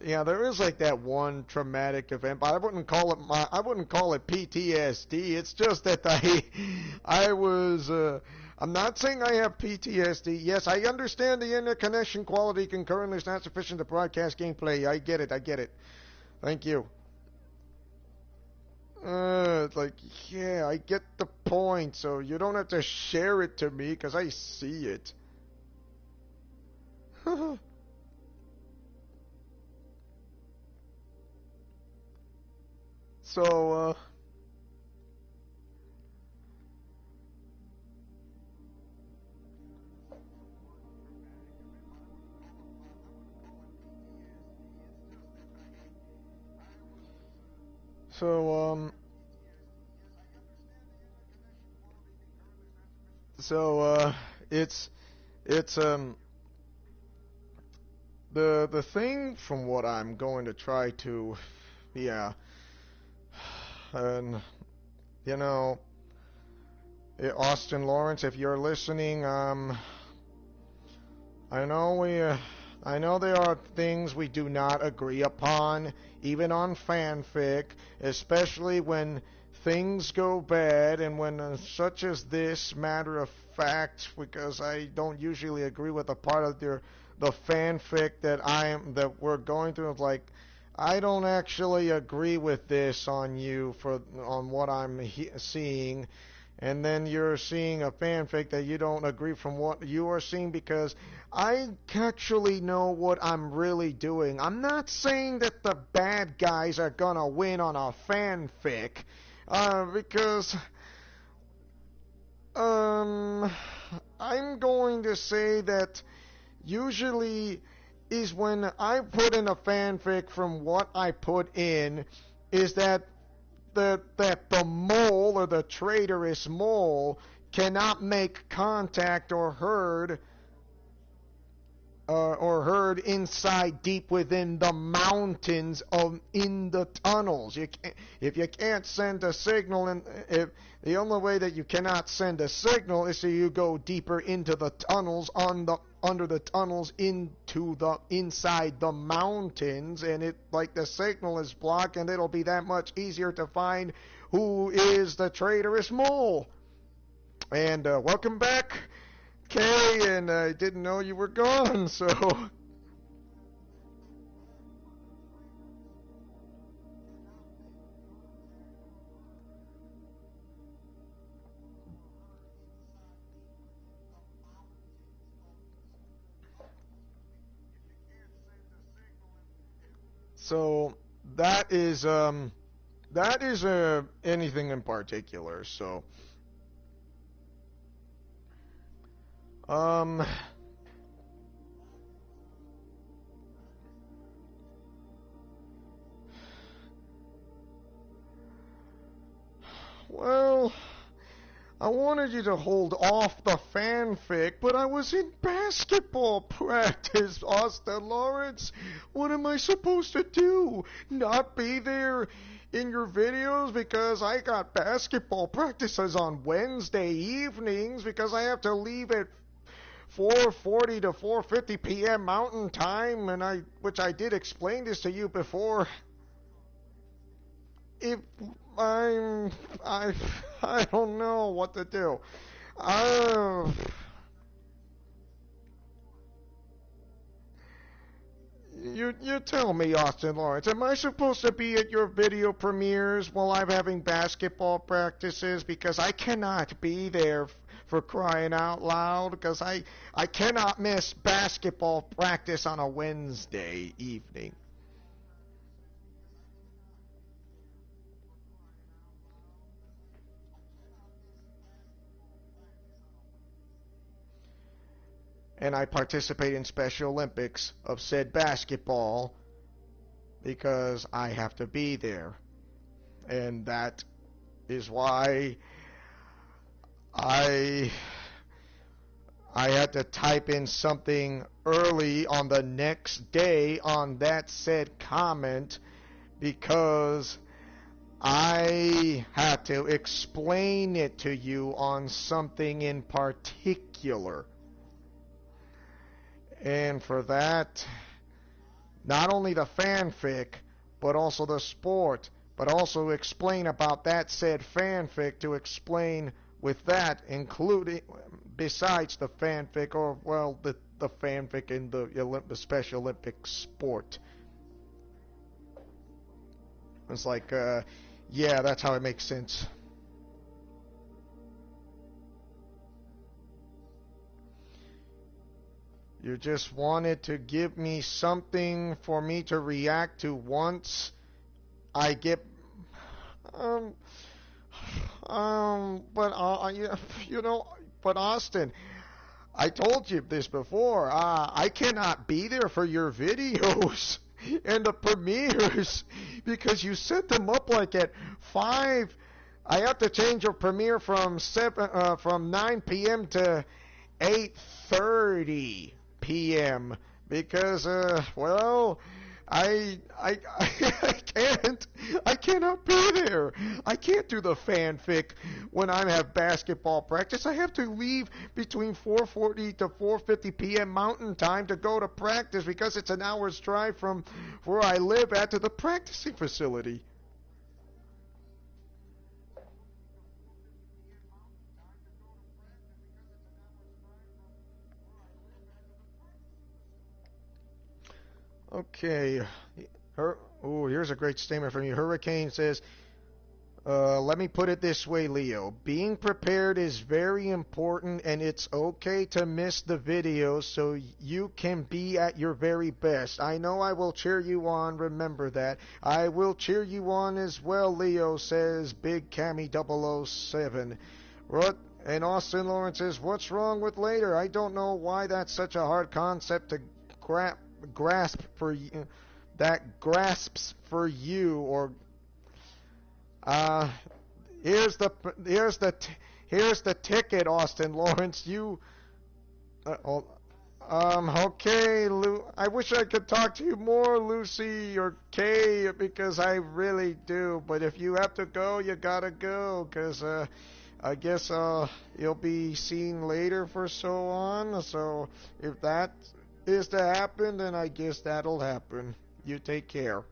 yeah, there is like that one traumatic event, but I wouldn't call it PTSD. It's just that I was I'm not saying I have PTSD. Yes, I understand the interconnection quality concurrently is not sufficient to broadcast gameplay. I get it. I get it. Thank you. It's like, yeah, I get the point, so you don't have to share it to me because I see it. So, so, so, it's, it's, the thing from what I'm going to try to, yeah, and, you know, Austin Lawrence, if you're listening, I know I know there are things we do not agree upon, even on fanfic, especially when things go bad and when such as this matter of fact, because I don't usually agree with the part of the fanfic that we're going through. Of like, I don't actually agree with this on what I'm seeing, and then you're seeing a fanfic that you don't agree from what you are seeing because I actually know what I'm really doing. I'm not saying that the bad guys are gonna win on a fanfic, because um, I'm going to say that usually is when I put in a fanfic from what I put in is that the mole or the traitorous mole cannot make contact or heard inside deep within the mountains of in the tunnels. If you can't send a signal, and if the only way that you cannot send a signal is so you go deeper into the tunnels under the tunnels into the inside the mountains, and it like the signal is blocked, and it'll be that much easier to find who is the traitorous mole. And welcome back, Kay, and I didn't know you were gone, so. So that is anything in particular. So um well, I wanted you to hold off the fanfic, but I was in basketball practice, Austin Lawrence. What am I supposed to do? Not be there in your videos because I got basketball practices on Wednesday evenings because I have to leave at 4:40 to 4:50 p.m. Mountain Time, which I did explain this to you before. If I don't know what to do. You tell me, Austin Lawrence, am I supposed to be at your video premieres while I'm having basketball practices? Because I cannot be there, for crying out loud, because I cannot miss basketball practice on a Wednesday evening. And I participate in Special Olympics of said basketball because I have to be there. And that is why I had to type in something early on the next day on that said comment because I had to explain it to you on something in particular. And for that, not only the fanfic, but also the sport, but also explain about that said fanfic to explain with that, including, besides the fanfic, or, well, the fanfic in the Special Olympics sport. It's like, yeah, that's how it makes sense. You just wanted to give me something for me to react to once I get, but but Austin, I told you this before. I cannot be there for your videos and the premieres because you set them up like at 5. I have to change your premiere from 9 p.m. to 8:30 p.m. because well, I cannot be there. I can't do the fanfic when I have basketball practice. I have to leave between 4:40 to 4:50 p.m. Mountain Time to go to practice because it's an hour's drive from where I live at to the practicing facility. Okay. Here's a great statement from you. Hurricane says, let me put it this way, Leo. Being prepared is very important, and it's okay to miss the videos so you can be at your very best. I know I will cheer you on. Remember that. I will cheer you on as well, Leo, says Big Cammy 007. And Austin Lawrence says, what's wrong with later? I don't know why that's such a hard concept to grasp for you. That grasps for you, or here's the ticket, Austin Lawrence. Okay, I wish I could talk to you more, Lucy or Kay, because I really do. But if you have to go, you gotta go, because I guess you'll be seen later for so on. So if that is to happen, then I guess that'll happen. You take care.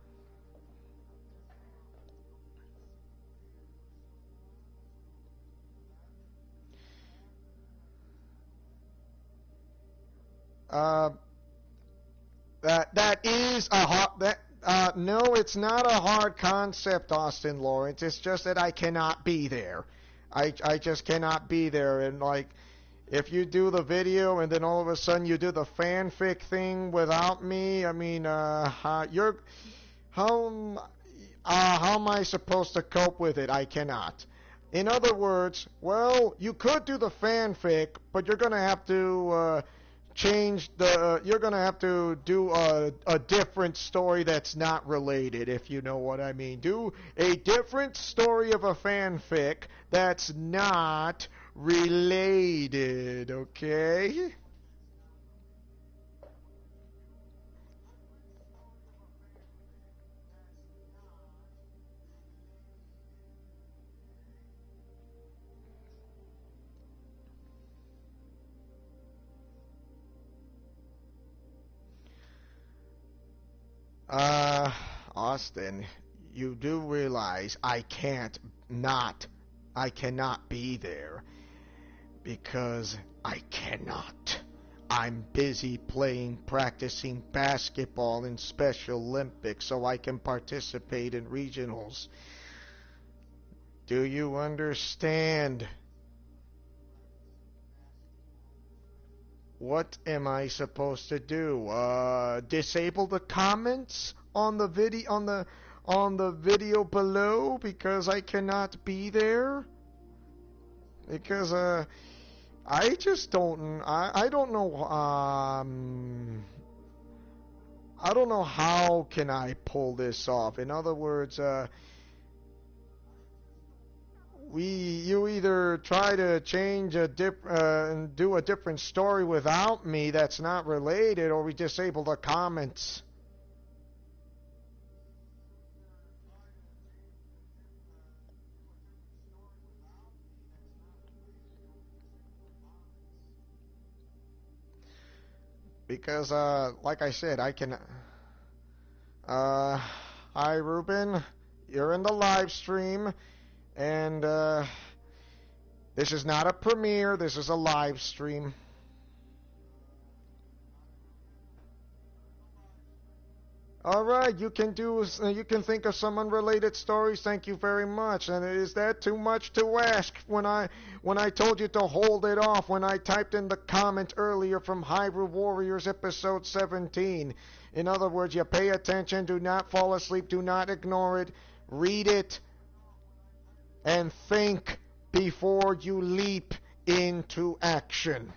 Uh, that is a hard no, it's not a hard concept, Austin Lawrence. It's just that I cannot be there. I just cannot be there, and like, if you do the video and then all of a sudden you do the fanfic thing without me, I mean, how am I supposed to cope with it? I cannot. In other words, well, you could do the fanfic, but you're gonna have to you're gonna have to do a different story that's not related, if you know what I mean. Do a different story of a fanfic that's not related, okay? Uh, Austin, you do realize I cannot be there because I cannot. I'm busy practicing basketball in Special Olympics so I can participate in regionals. Do you understand? What am I supposed to do? Disable the comments on the video below because I cannot be there? Because I just don't I don't know I don't know how can I pull this off. In other words, you either try to change and do a different story without me that's not related, or we disable the comments. Because like I said, I can hi Ruben, you're in the live stream. And this is not a premiere, this is a live stream. Alright, you can think of some unrelated stories, thank you very much. And is that too much to ask when I told you to hold it off when I typed in the comment earlier from Hyrule Warriors episode 17? In other words, you pay attention, do not fall asleep, do not ignore it, read it, and think before you leap into action.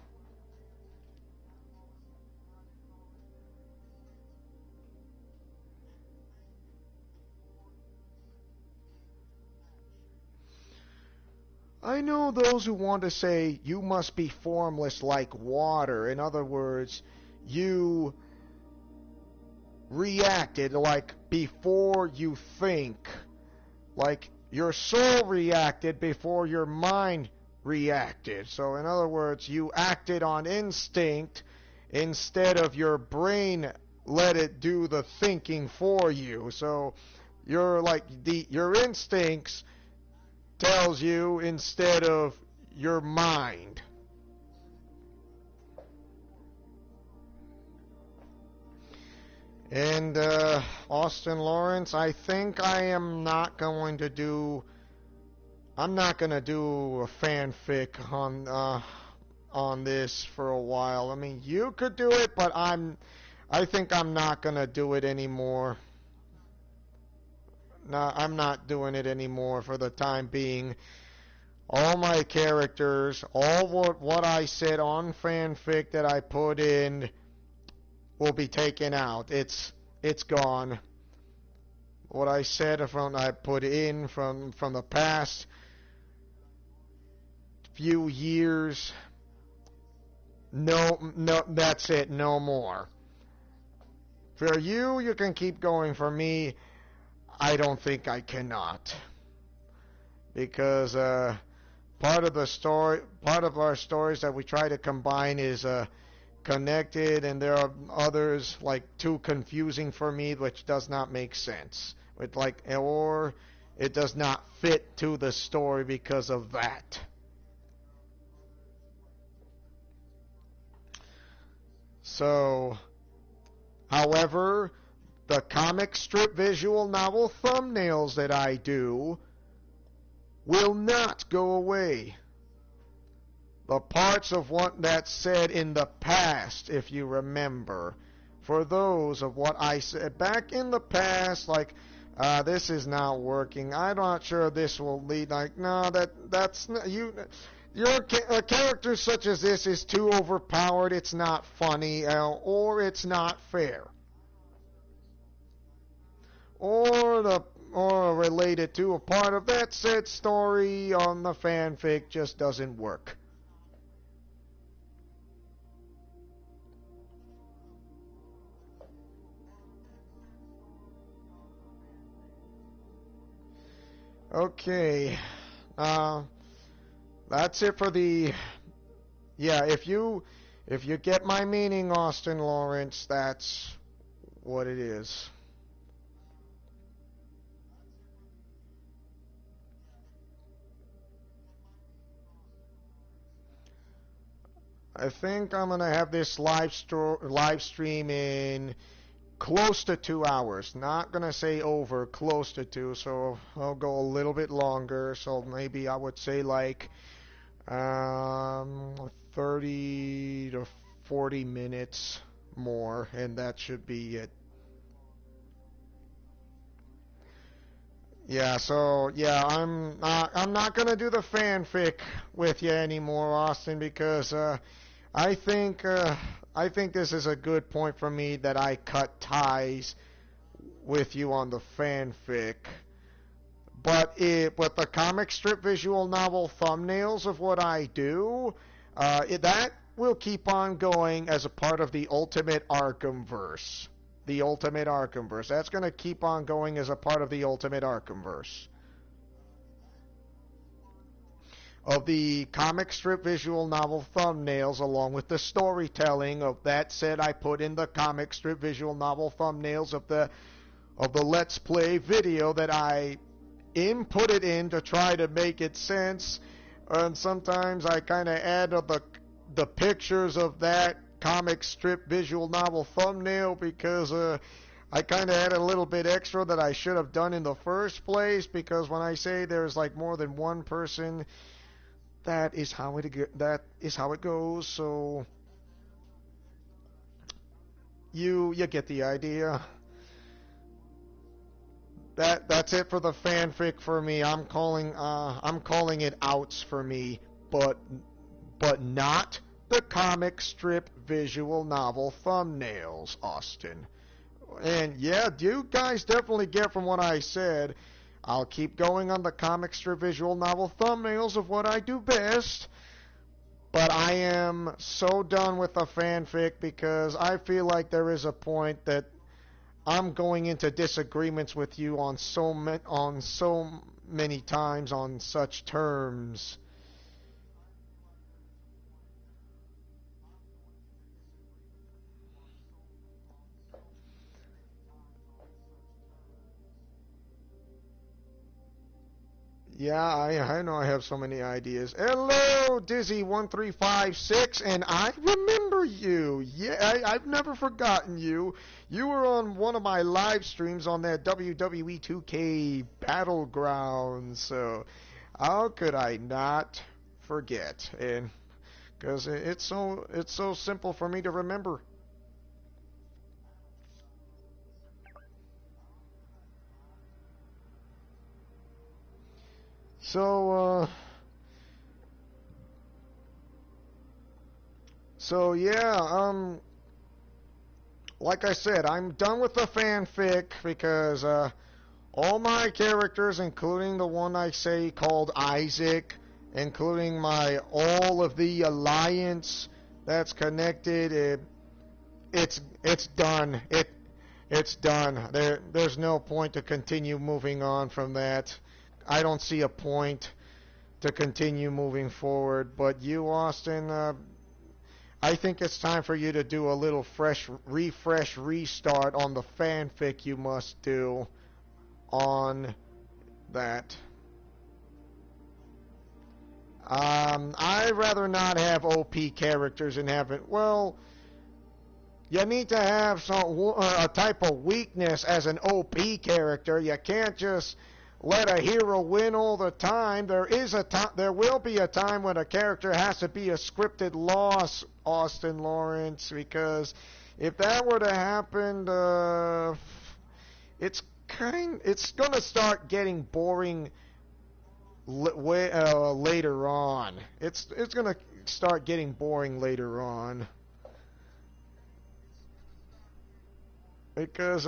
I know those who want to say you must be formless like water. In other words, you reacted like before you think. Like your soul reacted before your mind reacted. So in other words, you acted on instinct instead of your brain let it do the thinking for you. So you're like your instincts tells you instead of your mind. And Austin Lawrence, I think I'm not going to do a fanfic on this for a while. I mean, you could do it, but I think I'm not going to do it anymore. No, I'm not doing it anymore for the time being. All my characters, all what I said on fanfic that I put in will be taken out. It's gone. What I said I put in from the past few years. No, that's it. No more. For you can keep going. For me, I don't think I cannot, because part of our stories that we try to combine is connected, and there are others like too confusing for me, which does not make sense. Or it does not fit to the story because of that. So, however, the comic strip visual novel thumbnails that I do will not go away. The parts of what that said in the past, if you remember, for those of what I said back in the past, like, this is not working, I'm not sure this will lead, like, no, that's not, a character such as this is too overpowered, it's not funny, or it's not fair. Or or related to a part of that said story on the fanfic just doesn't work. Okay. Uh, that's it for the. Yeah, if you get my meaning, Austin Lawrence, that's what it is. I think I'm gonna have this live stream in close to 2 hours. Not gonna say over, close to two. So I'll go a little bit longer. So maybe I would say like 30 to 40 minutes more, and that should be it. Yeah, so yeah, I'm not gonna do the fanfic with you anymore, Austin, because I think uh, I think this is a good point for me that I cut ties with you on the fanfic. But the comic strip visual novel thumbnails of what I do, that will keep on going as a part of the Ultimate Arkham verse. The Ultimate Arkham verse. That's going to keep on going as a part of the Ultimate Arkham verse. Of the comic strip visual novel thumbnails, along with the storytelling of that said, I put in the comic strip visual novel thumbnails of the Let's Play video that I input it in to try to make it sense, and sometimes I kind of add the pictures of that comic strip visual novel thumbnail because I kind of added a little bit extra that I should have done in the first place, because when I say there's like more than one person, that is how it goes. So you get the idea. That's it for the fanfic for me. I'm calling it outs for me, but not the comic strip visual novel thumbnails, Austin. And yeah, you guys definitely get from what I said. I'll keep going on the comic strip visual novel thumbnails of what I do best, but I am so done with the fanfic because I feel like there is a point that I'm going into disagreements with you on so many times on such terms. Yeah, I know I have so many ideas. Hello, Dizzy1356, and I remember you. Yeah, I've never forgotten you. You were on one of my live streams on that WWE 2K Battleground, so how could I not forget? And because it's so simple for me to remember. So so yeah, like I said, I'm done with the fanfic because all my characters, including the one I say called Isaac, including my all of the alliance that's connected, it's done. It's done. There's no point to continue moving on from that. I don't see a point to continue moving forward. But you, Austin, I think it's time for you to do a little fresh refresh restart on the fanfic you must do on that. I'd rather not have OP characters and have it. Well, you need to have a type of weakness as an OP character. You can't just let a hero win all the time. There will be a time when a character has to be a scripted loss, Austin Lawrence, because if that were to happen, it's gonna start getting boring later on. It's gonna start getting boring later on because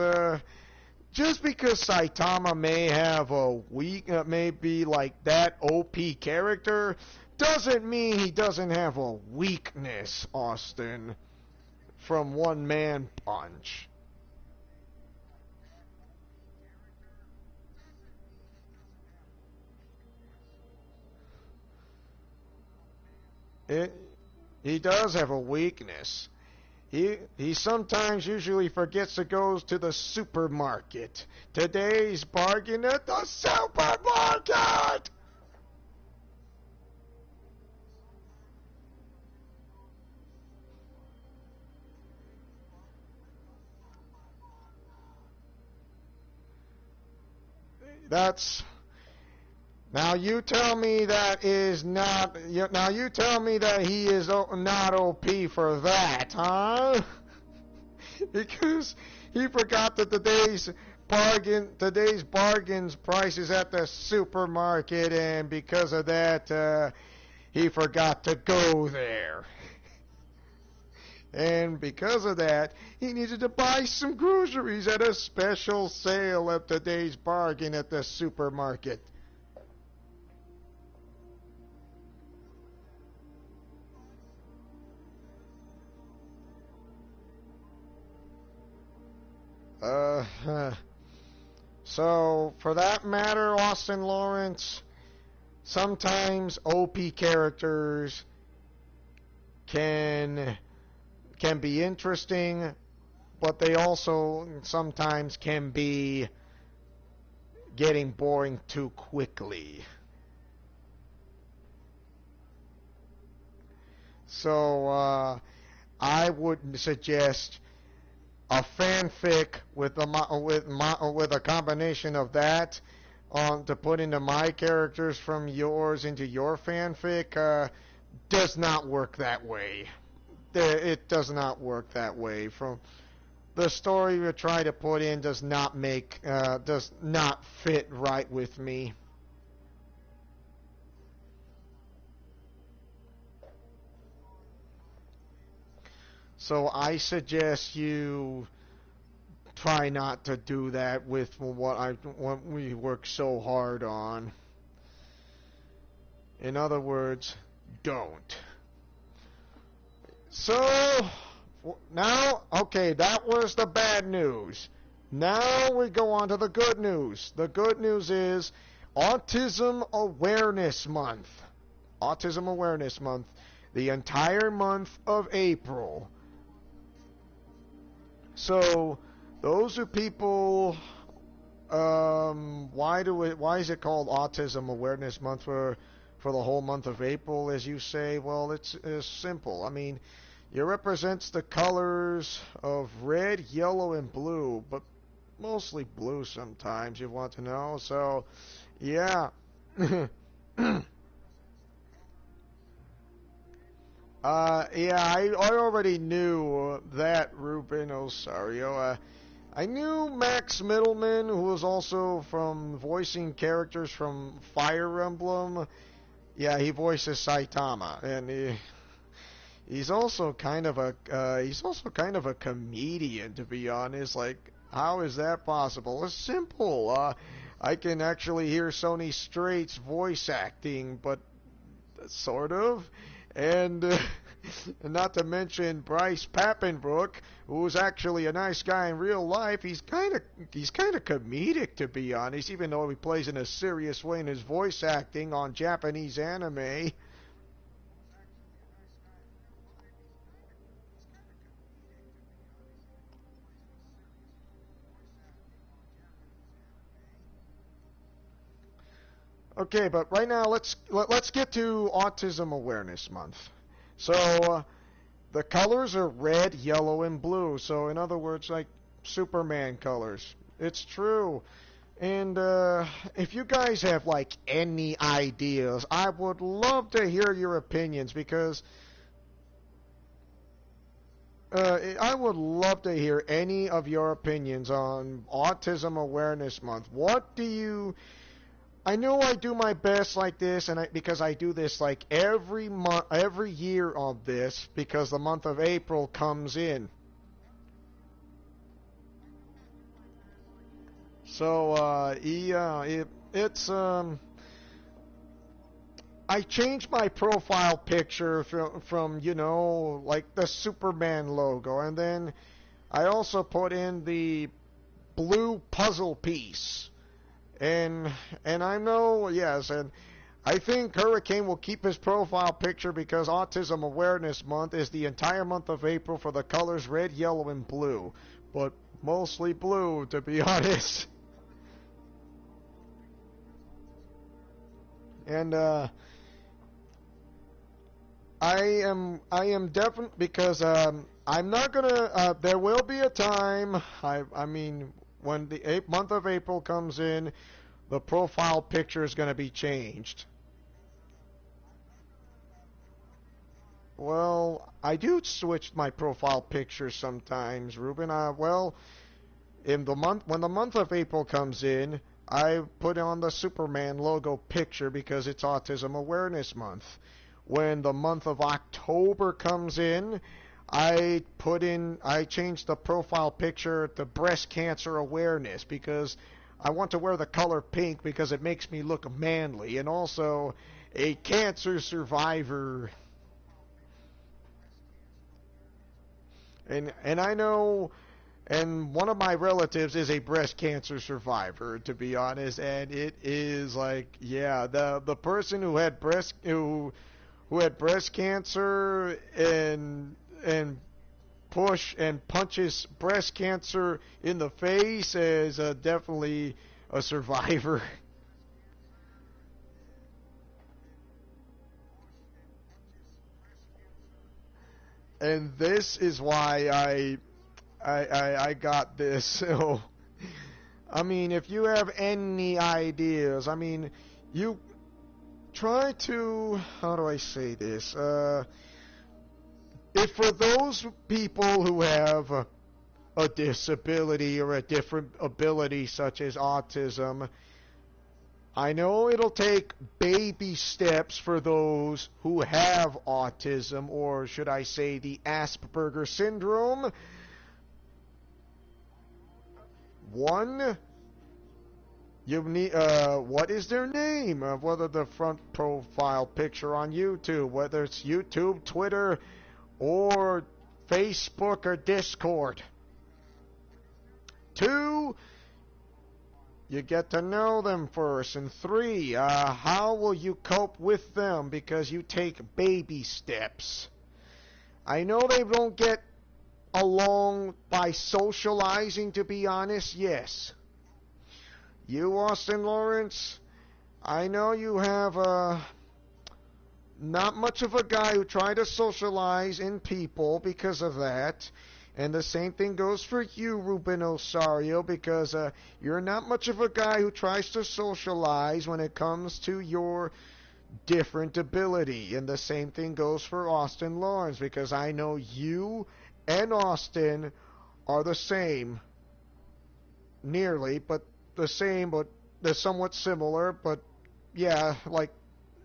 just because Saitama may have a weak, may be like that OP character, doesn't mean he doesn't have a weakness, Austin, from One Man Punch. It, he does have a weakness. He sometimes usually forgets to go to the supermarket. Today's bargain at the supermarket! That's Now you tell me that is not. Now you tell me that he is not OP for that, huh? Because he forgot that today's bargains prices at the supermarket, and because of that, he forgot to go there. And because of that, he needed to buy some groceries at a special sale at today's bargain at the supermarket. Uh, so for that matter, Austin Lawrence, sometimes OP characters can be interesting, but they also sometimes can be getting boring too quickly. So I would suggest a fanfic with a combination of that to put into my characters from yours into your fanfic does not work that way. It does not work that way. From the story you try to put in does not fit right with me. So I suggest you try not to do that with what we work so hard on. In other words, don't. So now, okay, that was the bad news. Now we go on to the good news. The good news is Autism Awareness Month. Autism Awareness Month. The entire month of April. So those are people. Why is it called Autism Awareness Month for the whole month of April, as you say? Well, it's simple. I mean, it represents the colors of red, yellow, and blue, but mostly blue sometimes. You want to know? So, yeah. Yeah, I already knew that, Ruben Osario. I knew Max Middleman, who was also from voicing characters from Fire Emblem. Yeah, he voices Saitama, and he's also kind of a comedian, to be honest. Like, how is that possible? It's simple. I can actually hear Sony Straight's voice acting, but sort of. And not to mention Bryce Papenbrook, who's actually a nice guy in real life. He's kind of comedic, to be honest, even though he plays in a serious way in his voice acting on Japanese anime. Okay, but right now let's get to Autism Awareness Month. So the colors are red, yellow, and blue. So in other words, like Superman colors. It's true. And if you guys have like any ideas, I would love to hear your opinions because I would love to hear any of your opinions on Autism Awareness Month. What do you I know I do my best like this, and because I do this like every month, every year on this, because the month of April comes in. So, it's I changed my profile picture from like the Superman logo, and then I also put in the blue puzzle piece. And I know, yes, and I think Hurricane will keep his profile picture because Autism Awareness Month is the entire month of April for the colors red, yellow, and blue. But mostly blue, to be honest. And I am definitely because I'm not gonna. There will be a time. I mean, when the month of April comes in, the profile picture is gonna be changed. Well, I do switch my profile picture sometimes, Ruben. Well, in the month when the month of April comes in, I put on the Superman logo picture because it's Autism Awareness Month. When the month of October comes in, I change the profile picture to breast cancer awareness because I want to wear the color pink because it makes me look manly and also a cancer survivor. And I know, and one of my relatives is a breast cancer survivor, to be honest, and it is like, yeah, the person who had breast cancer and punches breast cancer in the face is definitely a survivor. And this is why I got this. So, I mean, if you have any ideas, I mean, you try to, how do I say this? If for those people who have a disability or a different ability such as autism, I know it'll take baby steps for those who have autism, or should I say the Asperger syndrome. One, you need, what is their name? Whether the front profile picture on YouTube, whether it's YouTube, Twitter, or Facebook or Discord. Two, you get to know them first. And three, how will you cope with them? Because you take baby steps. I know they don't get along by socializing, to be honest, yes. You, Austin Lawrence, I know you have not much of a guy who tried to socialize in people because of that. And the same thing goes for you, Ruben Osario, because you're not much of a guy who tries to socialize when it comes to your different ability. And the same thing goes for Austin Lawrence, because I know you and Austin are the same, nearly, but the same, but they're somewhat similar, but yeah, like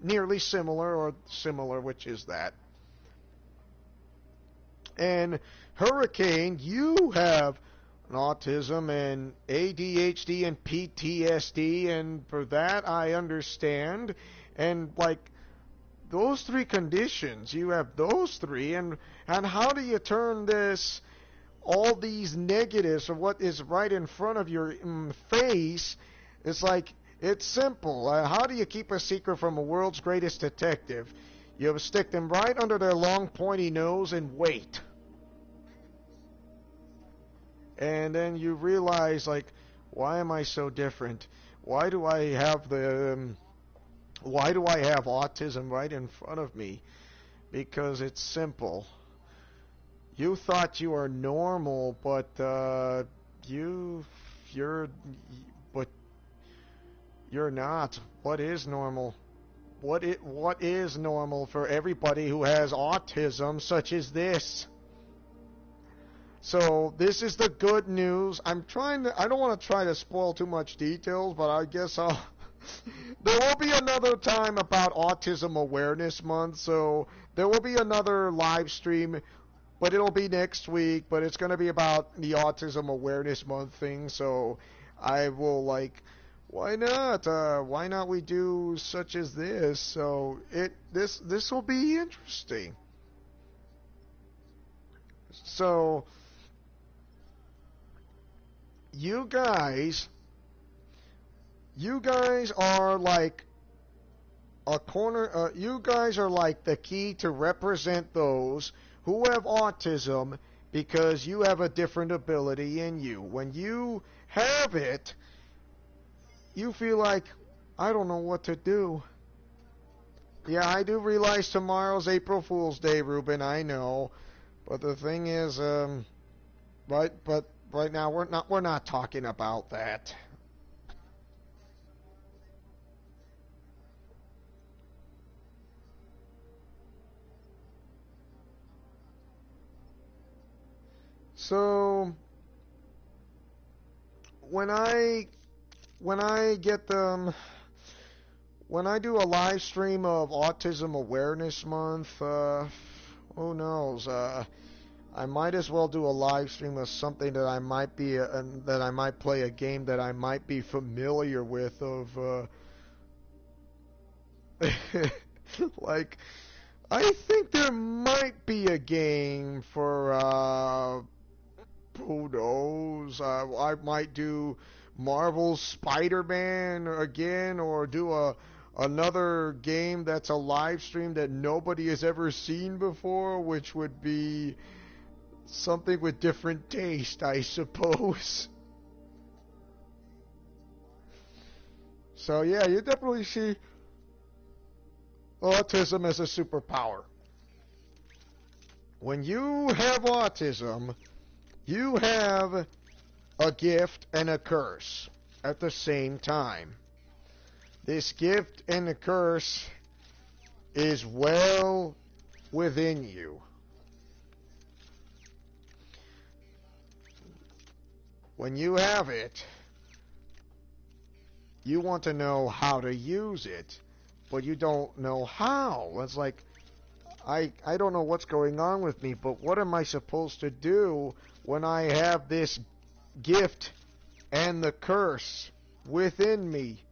nearly similar or similar, which is that. And Hurricane, you have an autism and ADHD and PTSD, and for that I understand. And like those three conditions, you have those three, and how do you turn this, all these negatives of what is right in front of your face? It's like, it's simple. How do you keep a secret from a world's greatest detective? You stick them right under their long pointy nose and wait. And then you realize, like, why am I so different? Why do I have why do I have autism right in front of me? Because it's simple. You thought you were normal, but you're but you're not. What is normal? What is normal for everybody who has autism such as this? So this is the good news. I don't want to try to spoil too much details, but I guess I'll there will be another time about Autism Awareness Month, so there will be another live stream, but it'll be next week, but it's going to be about the Autism Awareness Month thing, so I will like, why not? Why not we do such as this? So this will be interesting. So you guys, you guys are like a corner. You guys are like the key to represent those who have autism because you have a different ability in you. When you have it, you feel like, I don't know what to do. Yeah, I do realize tomorrow's April Fool's Day, Ruben. I know, but the thing is, but right now we're not talking about that. So when I when I get them when I do a live stream of Autism Awareness Month, who knows? I might as well do a live stream of something that I might be that I might play a game that I might be familiar with of like I think there might be a game for who knows? I might do Marvel's Spider-Man again, or do another game that's a live stream that nobody has ever seen before, which would be something with different taste, I suppose. So yeah, you definitely see autism as a superpower. When you have autism, you have a gift and a curse at the same time. This gift and the curse is well within you. When you have it, you want to know how to use it, but you don't know how. It's like, I don't know what's going on with me, but what am I supposed to do when I have this gift and the curse within me?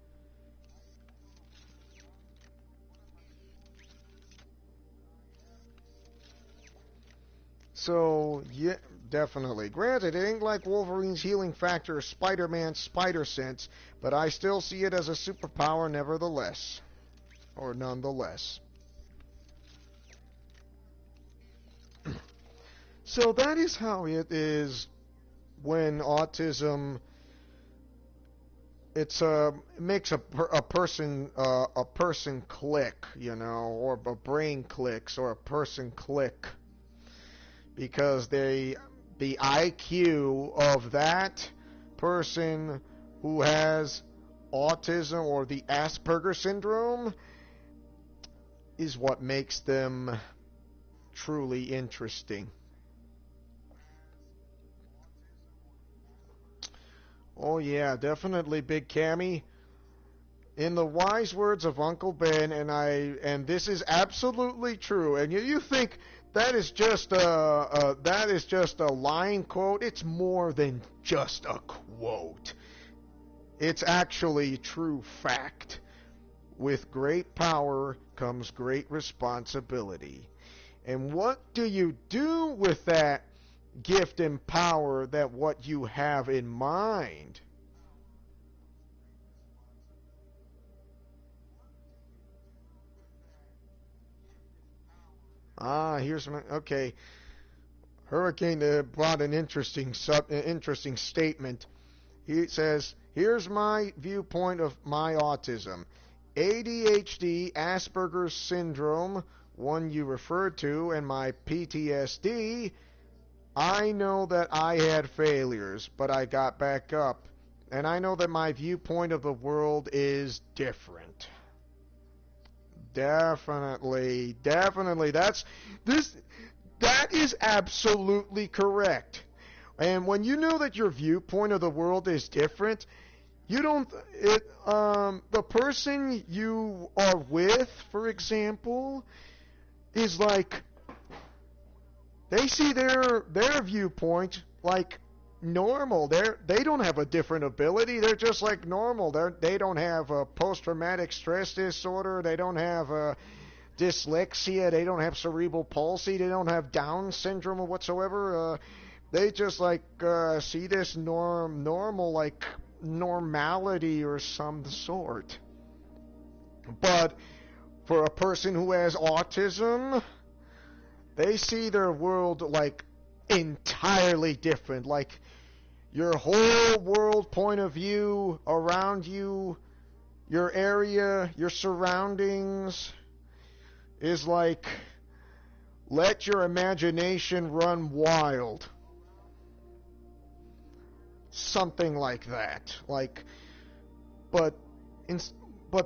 So, yeah, definitely. Granted, it ain't like Wolverine's healing factor or Spider-Man's spider sense, but I still see it as a superpower nevertheless. Or nonetheless. So that is how it is when autism it makes a person click, or a brain clicks or a person click because the IQ of that person who has autism or the Asperger syndrome is what makes them truly interesting. Oh yeah, definitely, Big Cammy. In the wise words of Uncle Ben, and this is absolutely true. And you think that is just a line quote? It's more than just a quote. It's actually true fact. With great power comes great responsibility. And what do you do with that gift and power, that what you have in mind? Here's my, okay. Hurricane brought an interesting statement. He says, "Here's my viewpoint of my autism. ADHD, Asperger's syndrome, one you referred to, and my PTSD. I know that I had failures, but I got back up. And I know that my viewpoint of the world is different." Definitely, definitely. This that is absolutely correct. And when you know that your viewpoint of the world is different, you don't the person you are with, for example, is like, they see their viewpoint like normal. They don't have a different ability. They're just like normal. They don't have a post-traumatic stress disorder. They don't have dyslexia. They don't have cerebral palsy. They don't have Down syndrome or whatsoever. They just like see this normal like normality or some sort. But for a person who has autism, they see their world like entirely different. Like your whole world point of view around you, your area, your surroundings is like, let your imagination run wild. Something like that. Like, but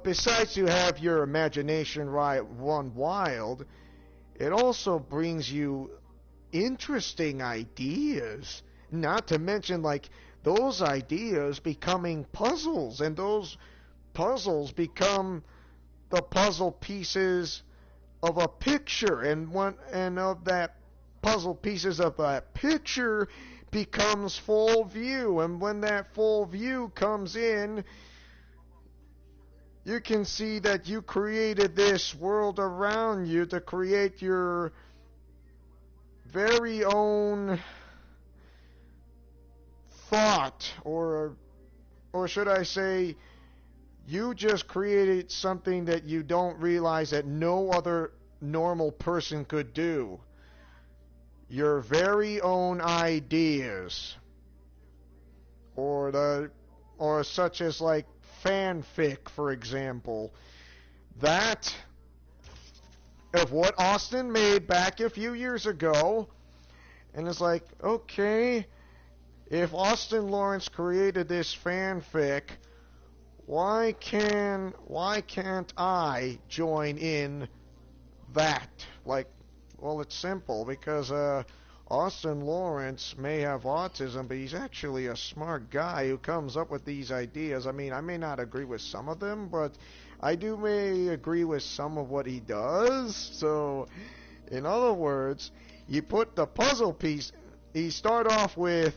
besides you have your imagination run wild, it also brings you interesting ideas. Not to mention, like, those ideas becoming puzzles, and those puzzles become the puzzle pieces of a picture, and of that puzzle pieces of that picture becomes full view, and when that full view comes in, you can see that you created this world around you to create your very own thought, or should I say, you just created something that you don't realize that no other normal person could do. Your very own ideas, or such as like fanfic, for example. That of what Austin made back a few years ago, and it's like, okay, if Austin Lawrence created this fanfic, why can't I join in that? Like, well, it's simple, because Austin Lawrence may have autism, but he's actually a smart guy who comes up with these ideas. I mean, I may not agree with some of them, but I may agree with some of what he does. So, in other words, you put the puzzle piece, you start off with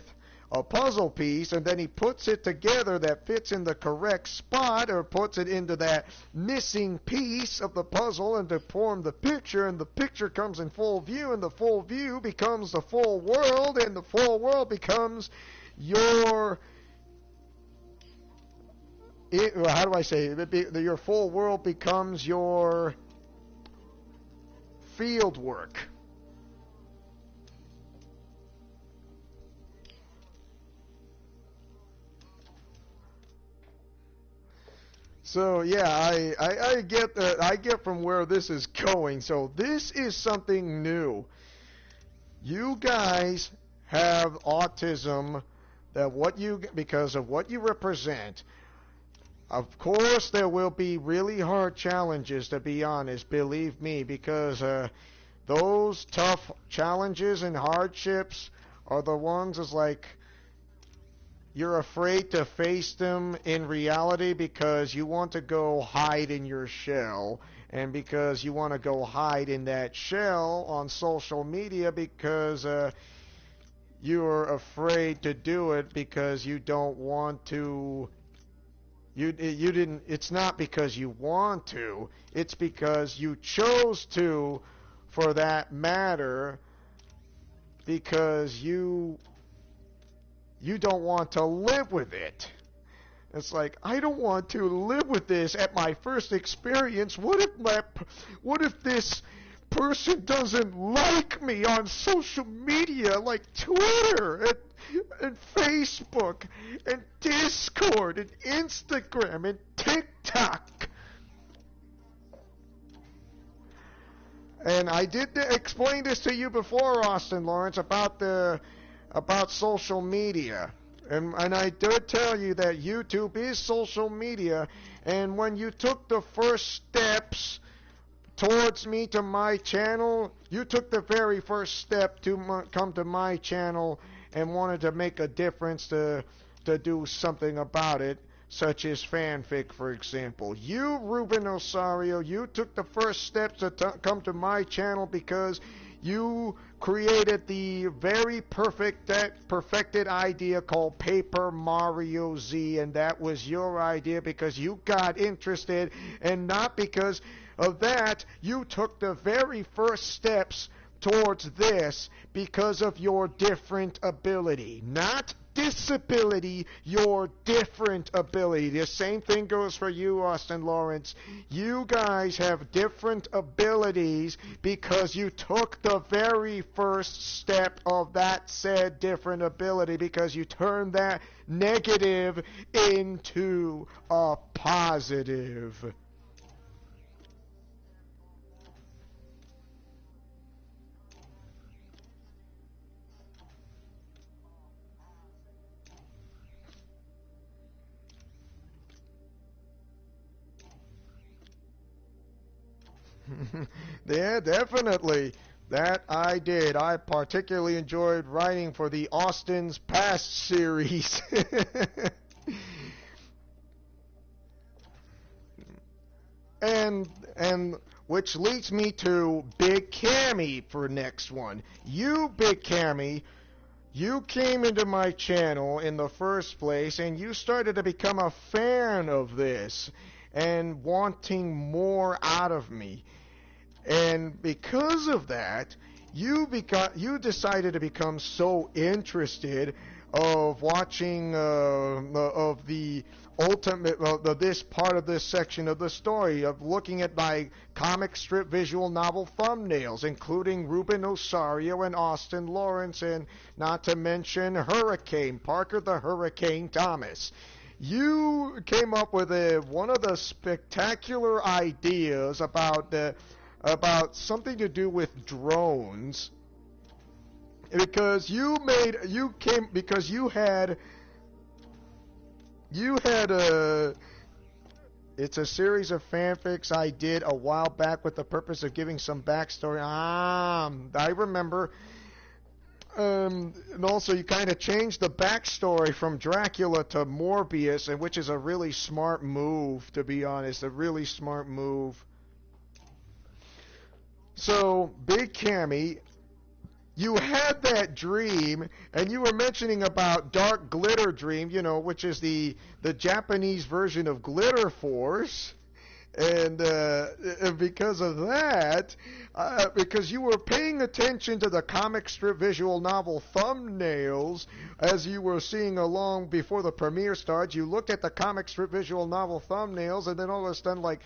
a puzzle piece, and then he puts it together that fits in the correct spot, or puts it into that missing piece of the puzzle and to form the picture, and the picture comes in full view, and the full view becomes the full world, and the full world becomes your, how do I say it? Your full world becomes your field work. So yeah, I get that. I get from where this is going. So this is something new. You guys have autism, because of what you represent. Of course, there will be really hard challenges, to be honest. Believe me, because those tough challenges and hardships are the ones that's like, you're afraid to face them in reality because you want to go hide in your shell, and because you want to go hide in that shell on social media because you're afraid to do it because you don't want to. You didn't. It's not because you want to. It's because you chose to, for that matter, because you don't want to live with it. It's like, I don't want to live with this at my first experience. What if this person doesn't like me on social media, like Twitter and Facebook and Discord and Instagram and TikTok? And I did explain this to you before, Austin Lawrence, about social media, and I did tell you that YouTube is social media, and when you took the first steps towards me to my channel, you took the very first step to come to my channel and wanted to make a difference, to do something about it, such as fanfic, for example. You, Ruben Osario, you took the first steps to come to my channel because you created the very perfected idea called Paper Mario Z, and that was your idea because you got interested, and not because of that, you took the very first steps towards this because of your different ability. Not disability, your different ability. The same thing goes for you, Austin Lawrence. You guys have different abilities because you took the very first step of that said different ability, because you turned that negative into a positive. Yeah, definitely. That I did. I particularly enjoyed writing for the Austin's Past series. and which leads me to Big Cammy for next one. You, Big Cammy, you came into my channel in the first place and you started to become a fan of this and wanting more out of me. And because of that, you decided to become so interested of watching of the ultimate this part of this section of the story, of looking at my comic strip visual novel thumbnails, including Ruben Osario and Austin Lawrence, and not to mention Hurricane Parker the Hurricane Thomas. You came up with one of the spectacular ideas about something to do with drones, because you had a it's a series of fanfics I did a while back with the purpose of giving some backstory. I remember. And also, you kind of changed the backstory from Dracula to Morbius, and which is a really smart move, to be honest, a really smart move. So, Big Cammy, you had that dream, and you were mentioning about Dark Glitter Dream, which is the Japanese version of Glitter Force. And because of that, because you were paying attention to the comic strip visual novel thumbnails as you were seeing along before the premiere starts, you looked at the comic strip visual novel thumbnails, and then all of a sudden, like,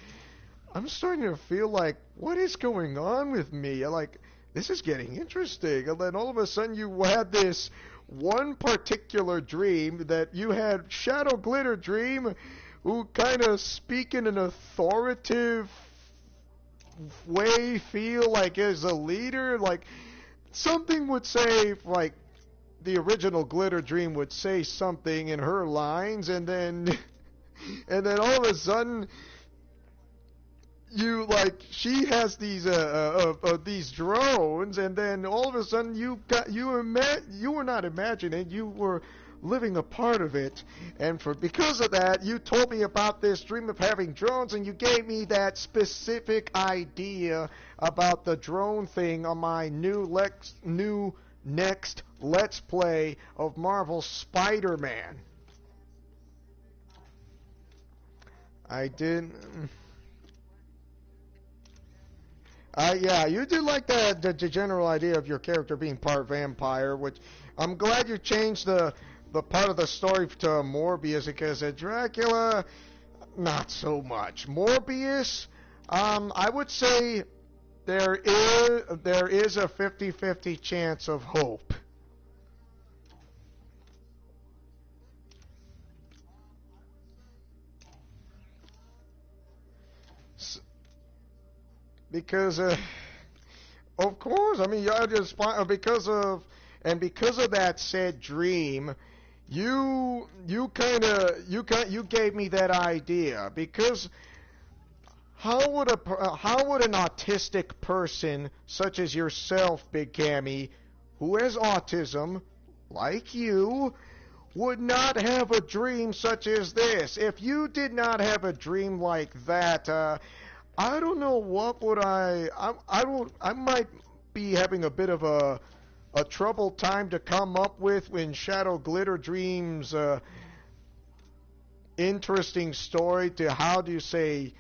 I'm starting to feel like, what is going on with me? Like, this is getting interesting. And then all of a sudden you had this one particular dream that you had Shadow Glitter Dream, who kind of speak in an authoritative way, feel like as a leader, like something would say, like the original Glitter Dream would say something in her lines, and then all of a sudden she has these drones, and then all of a sudden you were not imagining, you were living a part of it, and because of that, you told me about this dream of having drones, and you gave me that specific idea about the drone thing on my new next Let's Play of Marvel's Spider-Man. I did. Yeah, you did like the general idea of your character being part vampire, which I'm glad you changed the part of the story to Morbius, because Dracula, not so much. Morbius, I would say there is a 50-50 chance of hope. Because, of course, I mean, y'all just because of that said dream, you gave me that idea, because how would an autistic person such as yourself, Big Cammy, who has autism, like you, would not have a dream such as this? If you did not have a dream like that, I don't know what would I might be having a bit of a troubled time to come up with when Shadow Glitter Dreams interesting story to, how do you say,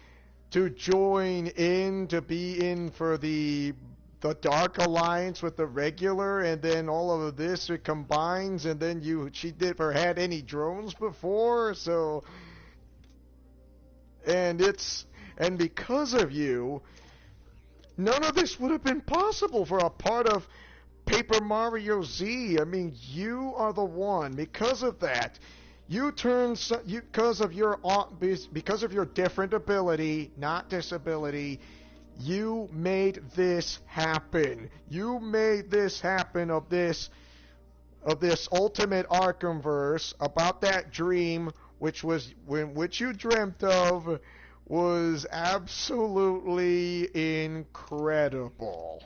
to join in, to be in for the Dark Alliance with the regular, and then all of this it combines, and then she never had any drones before, so, and because of you, none of this would have been possible for a part of Paper Mario Z. I mean, you are the one. Because of that, because of your different ability, not disability, you made this happen. You made this happen of this Ultimate Arkhamverse, about that dream which you dreamt of, was absolutely incredible.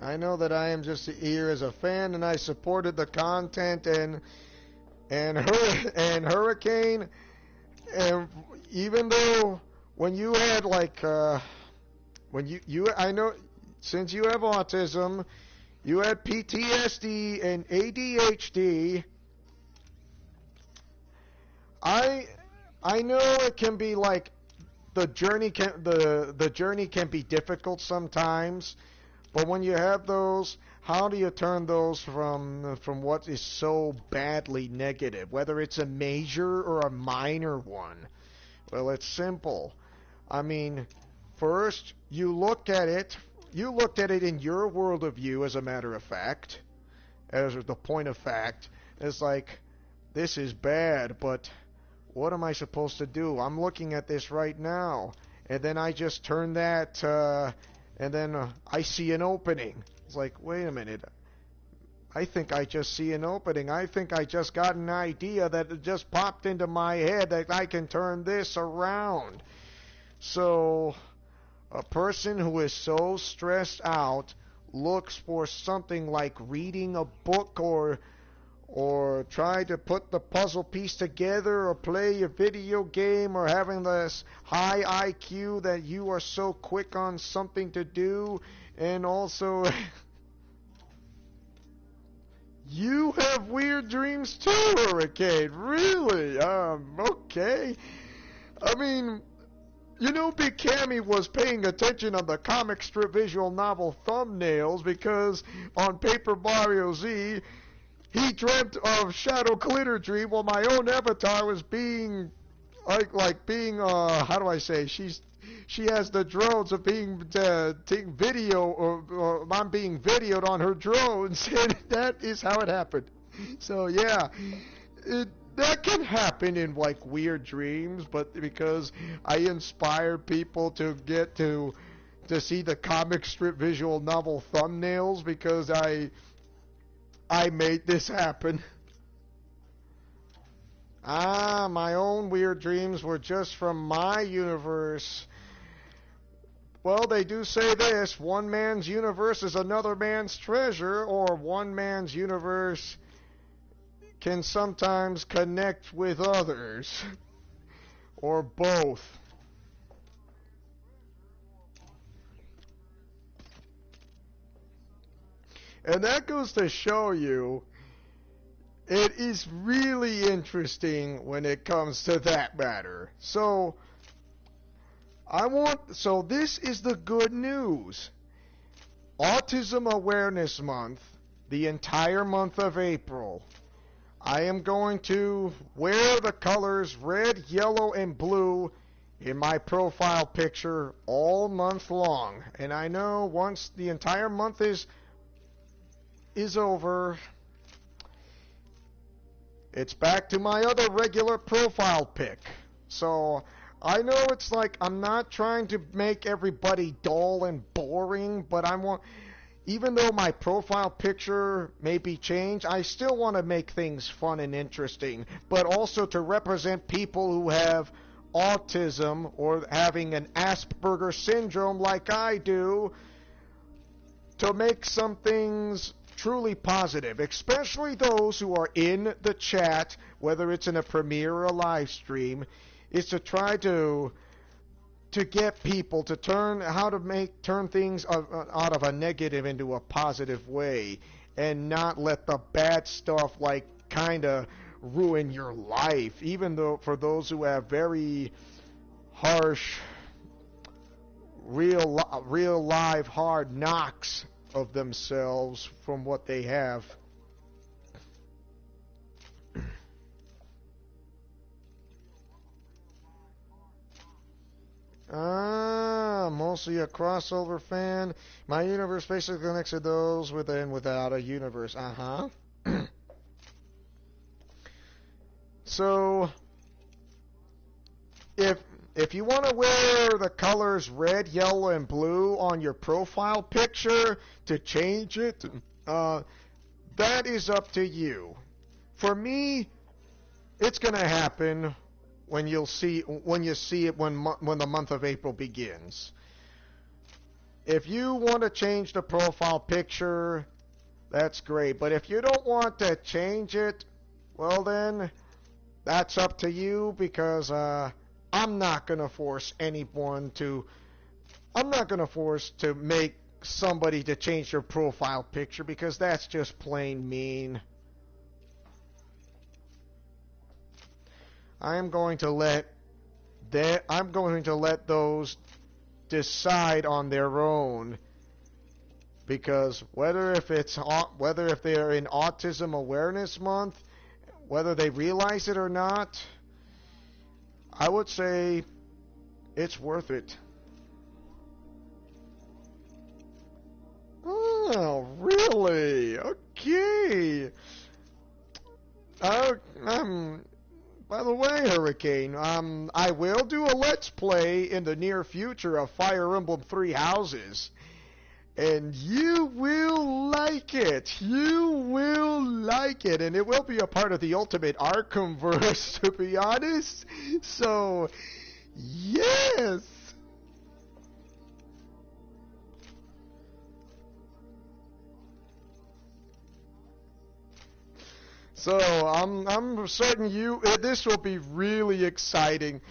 I know that I am just here as a fan, and I supported the content and Hurricane, and even though when you had when you I know, since you have autism, you had PTSD and ADHD. I know it can be like the journey can be difficult sometimes. But when you have those, how do you turn those from what is so badly negative, whether it's a major or a minor one? Well, it's simple. I mean, first, you looked at it in your world of view, as a matter of fact, as the point of fact. It's like, this is bad, but what am I supposed to do? I'm looking at this right now. And then I just turn that, and then I see an opening. It's like, wait a minute. I think I just see an opening. I think I just got an idea that just popped into my head that I can turn this around. So, a person who is so stressed out looks for something like reading a book, or try to put the puzzle piece together, or play a video game, or having this high IQ that you are so quick on something to do. And also, you have weird dreams too, Hurricane. Really? Okay. I mean, Big Cammy was paying attention on the comic strip visual novel thumbnails, because on Paper Mario Z, he dreamt of Shadow Glitter Dream, while my own avatar was being, how do I say, she has the drones of being taking video, or I'm being videoed on her drones, and that is how it happened. So yeah, that can happen in weird dreams, but because I inspire people to get to see the comic strip visual novel thumbnails, because I made this happen. My own weird dreams were just from my universe. Well, they do say this: one man's universe is another man's treasure, or one man's universe can sometimes connect with others, or both. And that goes to show you, it is really interesting when it comes to that matter. So this is the good news. Autism Awareness Month, the entire month of April, I am going to wear the colors red, yellow, and blue in my profile picture all month long. And I know once the entire month is over, it's back to my other regular profile pic. So I know it's like, I'm not trying to make everybody dull and boring, but even though my profile picture may be changed, I still want to make things fun and interesting, but also to represent people who have autism or having an Asperger syndrome like I do, to make some things truly positive, especially those who are in the chat, whether it's in a premiere or a live stream. is to try to get people to turn things out of a negative into a positive way, and not let the bad stuff like kind of ruin your life, even though for those who have very harsh real live hard knocks of themselves from what they have. Mostly a crossover fan. My universe basically connects to those with and without a universe. So, if you want to wear the colors red, yellow, and blue on your profile picture to change it, that is up to you. For me, it's gonna happen when you see it when the month of April begins. If you want to change the profile picture, that's great. But if you don't want to change it, well then, that's up to you, because I'm not gonna force anyone to. I'm not gonna force to make somebody to change their profile picture, because that's just plain mean. I'm going to let those decide on their own, because whether if they're in Autism Awareness Month, whether they realize it or not, I would say it's worth it. Oh, really? Okay. By the way, Hurricane, I will do a Let's Play in the near future of Fire Emblem Three Houses. And you will like it. You will like it. And it will be a part of the Ultimate Arkhamverse, to be honest. So, yes. So I'm certain this will be really exciting.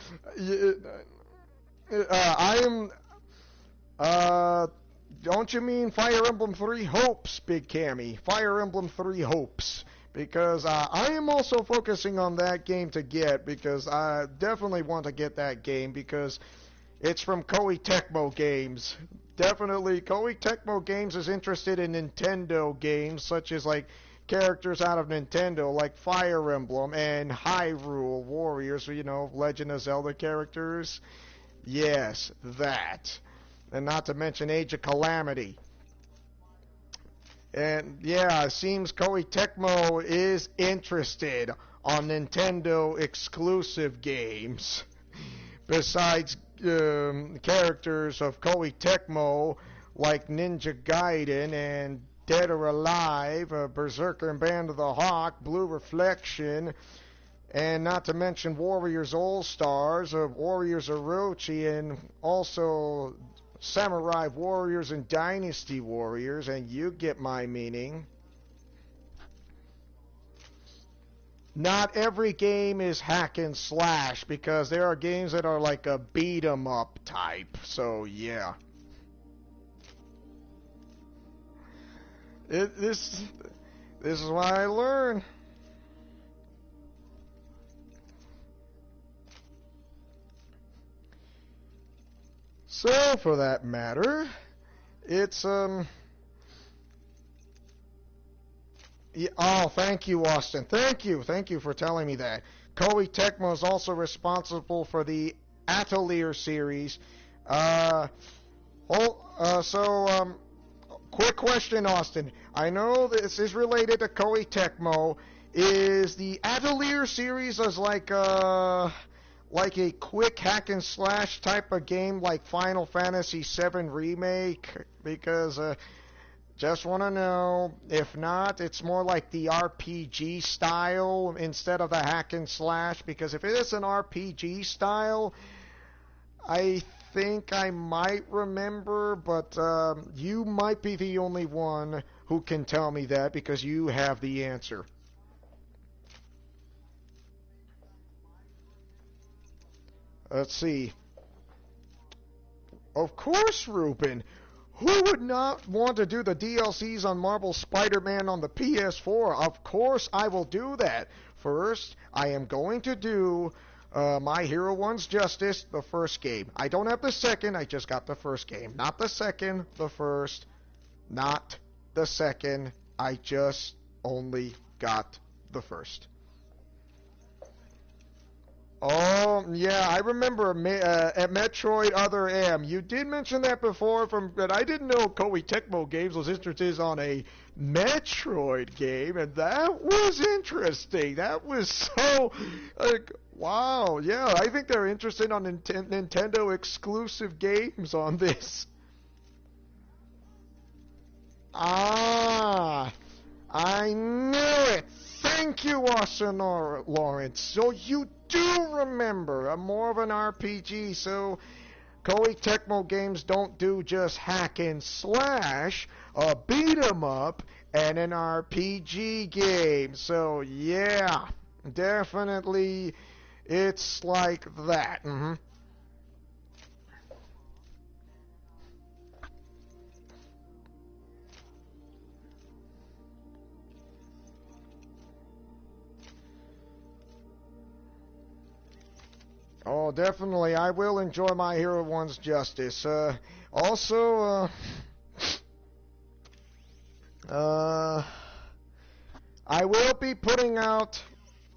Don't you mean Fire Emblem Three Hopes, Big Cammy? Fire Emblem Three Hopes. Because I am also focusing on that game to get, because I definitely want to get that game, because it's from Koei Tecmo Games. Definitely, Koei Tecmo Games is interested in Nintendo games, such as like characters out of Nintendo, like Fire Emblem and Hyrule Warriors, Legend of Zelda characters. Yes, that. And not to mention Age of Calamity. And yeah, it seems Koei Tecmo is interested on Nintendo exclusive games. Besides characters of Koei Tecmo like Ninja Gaiden and Dead or Alive, Berserker and Band of the Hawk, Blue Reflection, and not to mention Warriors All-Stars, Warriors Orochi, and also Samurai Warriors and Dynasty Warriors, and you get my meaning. Not every game is hack and slash, because there are games that are like a beat 'em up type, so yeah. This is what I learn. So, for that matter, it's yeah, oh, thank you, Austin. Thank you for telling me that. Koei Tecmo is also responsible for the Atelier series. Quick question, Austin. I know this is related to Koei Tecmo. Is the Atelier series as like a quick hack and slash type of game like Final Fantasy VII Remake? Because just want to know. If not, it's more like the RPG style instead of the hack and slash. Because if it is an RPG style, I think I might remember, but you might be the only one who can tell me that, because you have the answer. Let's see. Of course, Ruben. Who would not want to do the DLCs on Marvel Spider-Man on the PS4? Of course I will do that. First, I am going to do My Hero One's Justice, the first game. I don't have the second, I just got the first game. Not the second, the first. Not the second, I just only got the first. Oh, yeah, I remember at Metroid Other M. You did mention that before, but I didn't know Koei Tecmo Games was interested on a Metroid game, and that was interesting. That was so, like, wow, yeah, I think they're interested on Nintendo exclusive games on this. Ah, I knew it. Thank you, Austin Lawrence. So you do remember more of an RPG. So Koei Tecmo Games don't do just hack and slash, a beat 'em up, and an RPG game. So yeah, definitely, it's like that. Oh, definitely. I will enjoy My Hero One's Justice. Also, I will be putting out,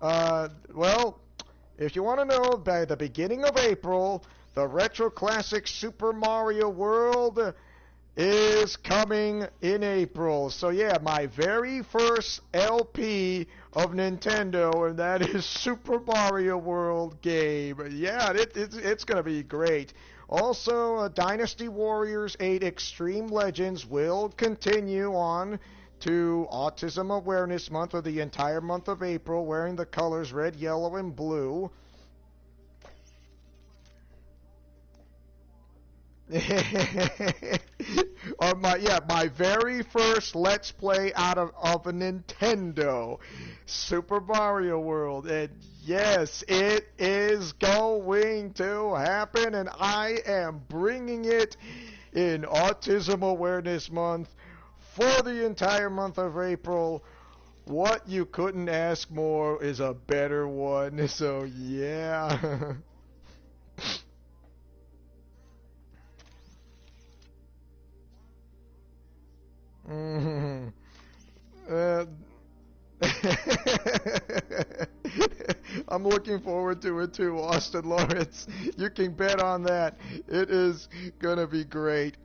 well, if you want to know, by the beginning of April, the Retro Classic Super Mario World is coming in April. So yeah, my very first LP of Nintendo, and that is Super Mario World game. Yeah, it's going to be great. Also, Dynasty Warriors 8 Extreme Legends will continue on to Autism Awareness Month, or the entire month of April, wearing the colors red, yellow, and blue. My very first Let's Play out of a Nintendo, Super Mario World, and yes, it is going to happen, and I am bringing it in Autism Awareness Month for the entire month of April. What you couldn't ask more is a better one, so yeah. Mm-hmm. Uh, I'm looking forward to it too, Austin Lawrence. You can bet on that. It is gonna be great.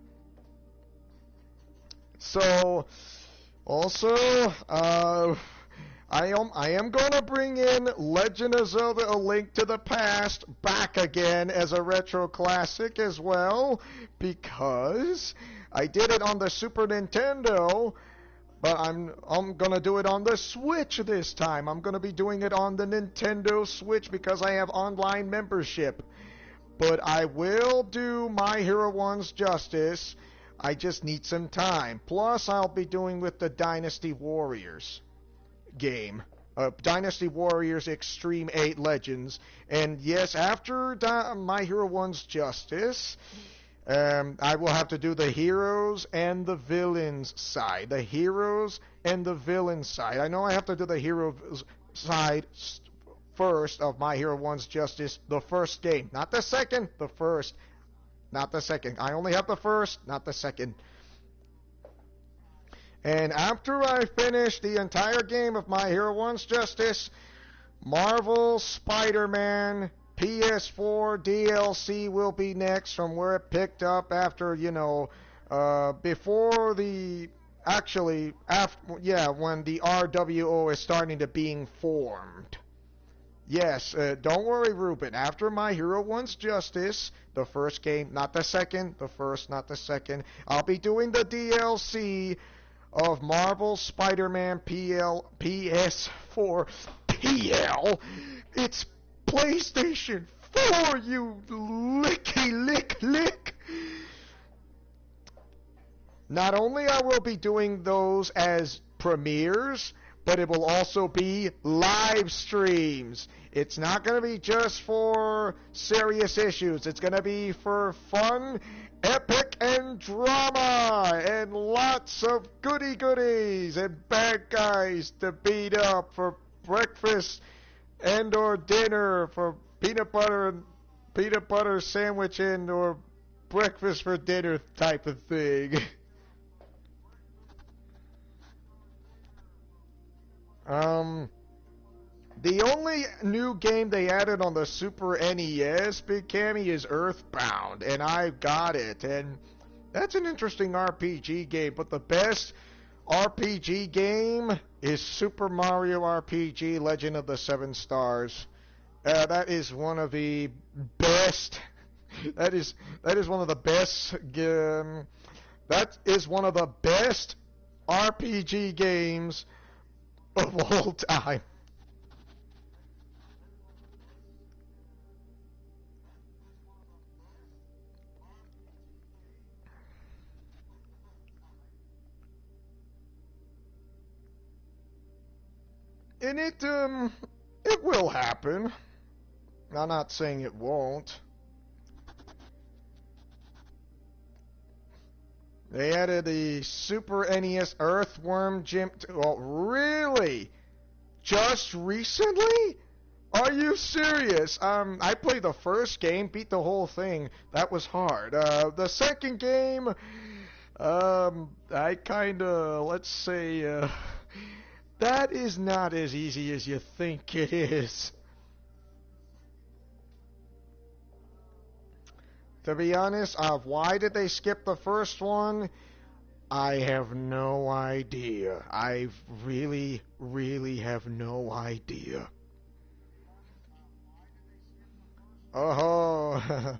So, also, I am gonna bring in Legend of Zelda: A Link to the Past back again as a retro classic as well, because I did it on the Super Nintendo, but I'm gonna do it on the Switch this time. I'm gonna be doing it on the Nintendo Switch because I have online membership. But I will do My Hero One's Justice. I just need some time. Plus, I'll be doing with the Dynasty Warriors game. Dynasty Warriors Extreme 8 Legends. And yes, after My Hero One's Justice, I will have to do the heroes and the villains side. The heroes and the villains side. I know I have to do the heroes side first of My Hero One's Justice, the first game. Not the second, the first. Not the second. I only have the first, not the second. And after I finish the entire game of My Hero One's Justice, Marvel Spider-Man PS4 DLC will be next, from where it picked up after, before the, actually, after, yeah, when the RWO is starting to being formed. Yes, don't worry, Ruben. After My Hero One's Justice, the first game, not the second, the first, not the second, I'll be doing the DLC of Marvel Spider-Man PS4 PL. It's PlayStation 4, you licky lick lick. Not only I will be doing those as premieres, but it will also be live streams. It's not going to be just for serious issues. It's going to be for fun, epic, and drama, and lots of goodies and bad guys to beat up for breakfast and or dinner, for peanut butter sandwich and or breakfast for dinner type of thing. The only new game they added on the Super NES, Big Cammy, is Earthbound, and I've got it, and that's an interesting RPG game, but the best RPG game is Super Mario RPG Legend of the Seven Stars. That is one of the best. That is one of the best. That is one of the best RPG games of all time. And it will happen. I'm not saying it won't. They added the Super NES Earthworm Jim. Oh, really? Just recently? Are you serious? I played the first game, beat the whole thing. That was hard. The second game, I kinda, let's say, that is not as easy as you think it is. To be honest, why did they skip the first one? I have no idea. I really, really have no idea. Oh,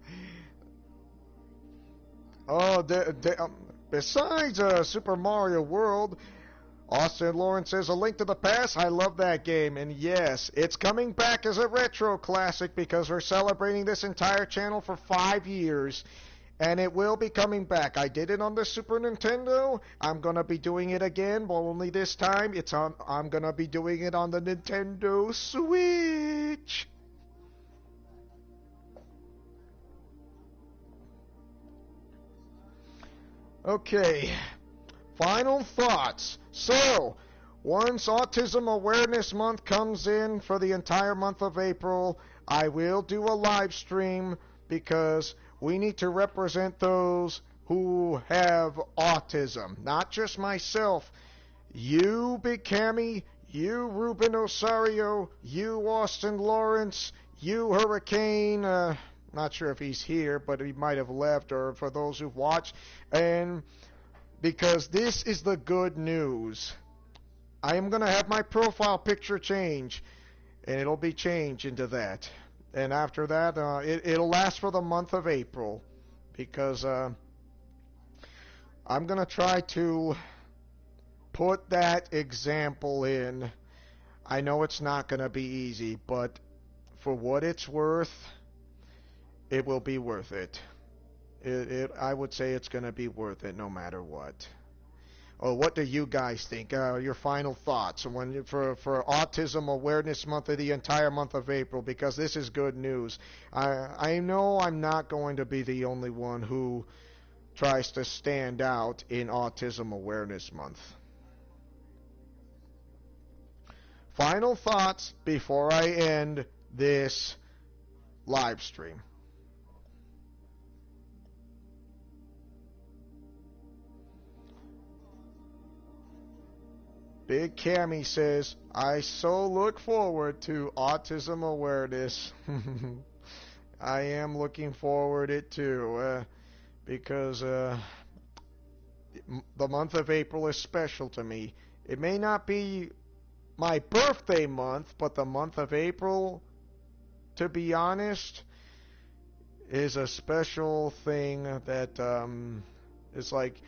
oh, besides Super Mario World, Austin Lawrence says, A Link to the Past, I love that game, and yes, it's coming back as a retro classic because we're celebrating this entire channel for 5 years, and it will be coming back. I did it on the Super Nintendo, I'm gonna be doing it again, but only this time, I'm gonna be doing it on the Nintendo Switch. Okay, final thoughts. So, once Autism Awareness Month comes in for the entire month of April, I will do a live stream because we need to represent those who have autism. Not just myself. You, Big Cammy, you, Ruben Osario, you, Austin Lawrence, you, Hurricane, not sure if he's here, but he might have left, or for those who've watched, and because this is the good news. I am going to have my profile picture change, and it'll be changed into that. And after that, it'll last for the month of April, because I'm going to try to put that example in. I know it's not going to be easy, but for what it's worth, it will be worth it. I would say it's going to be worth it no matter what. Oh, what do you guys think? Your final thoughts for Autism Awareness Month of the entire month of April, because this is good news. I know I'm not going to be the only one who tries to stand out in Autism Awareness Month. Final thoughts before I end this live stream. Big Cammy says, I so look forward to Autism Awareness. I am looking forward it too, because the month of April is special to me. It may not be my birthday month, but the month of April, to be honest, is a special thing that is like,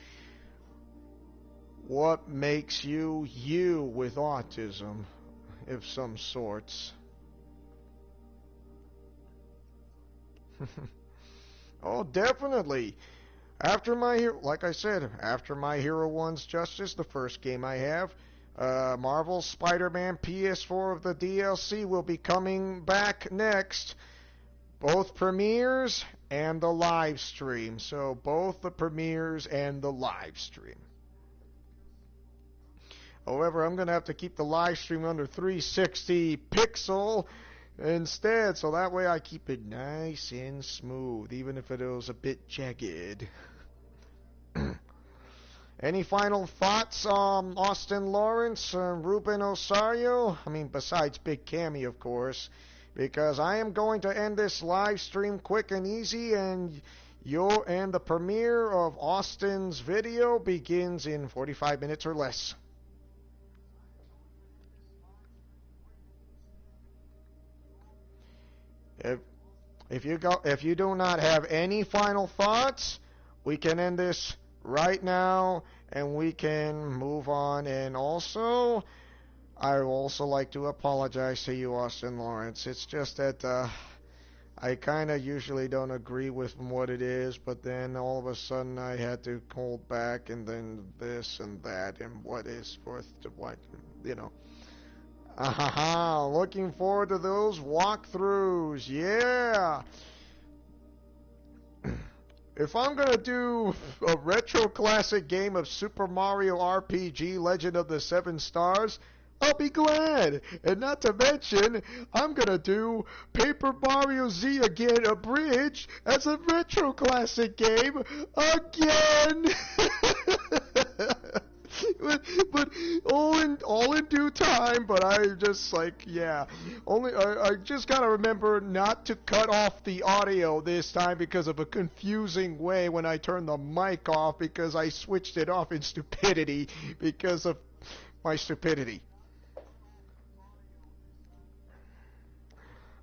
what makes you you with autism of some sorts. Oh, definitely. After my, like I said, after My Hero 1's Justice, the first game I have, Marvel Spider-Man PS4 of the DLC will be coming back next. Both premieres and the live stream. So both the premieres and the live stream. However, I'm going to have to keep the live stream under 360 pixel instead, so that way I keep it nice and smooth, even if it was a bit jagged. Any final thoughts on Austin Lawrence, Ruben Osario? I mean, besides Big Cammy, of course, because I am going to end this live stream quick and easy, and the premiere of Austin's video begins in 45 minutes or less. If you do not have any final thoughts, we can end this right now and we can move on. And also, I would also like to apologize to you, Austin Lawrence. It's just that I kind of usually don't agree with what it is, but then all of a sudden I had to hold back, and then this and that, and what is worth to what, you know. Looking forward to those walkthroughs. Yeah. If I'm going to do a retro classic game of Super Mario RPG Legend of the Seven Stars, I'll be glad. And not to mention, I'm going to do Paper Mario Z again abridged as a retro classic game again. But all in due time. But I just like, yeah, I just gotta remember not to cut off the audio this time because of a confusing way when I turned the mic off, because I switched it off in stupidity because of my stupidity.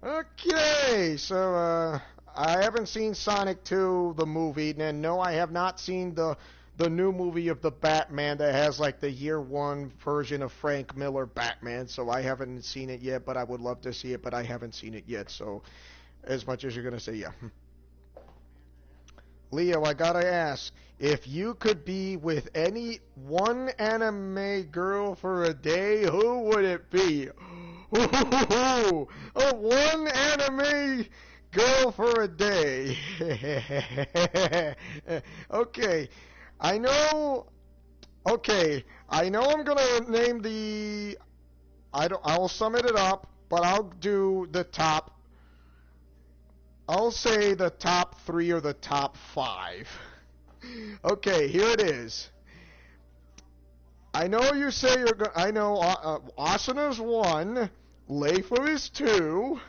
Okay, so I haven't seen Sonic 2 the movie, and no, I have not seen the new movie of the Batman that has like the year one version of Frank Miller Batman, so I haven't seen it yet, but I would love to see it, but I haven't seen it yet, so as much as you're going to say, yeah. Leo, I gotta ask, if you could be with any one anime girl for a day, who would it be? Ooh, one anime girl for a day. Okay. I know I'm gonna name I'll sum it up, but I'll do the top. I'll say the top 3 or the top 5. Okay, here it is. I know you say I know Asana's 1, Leifa is 2,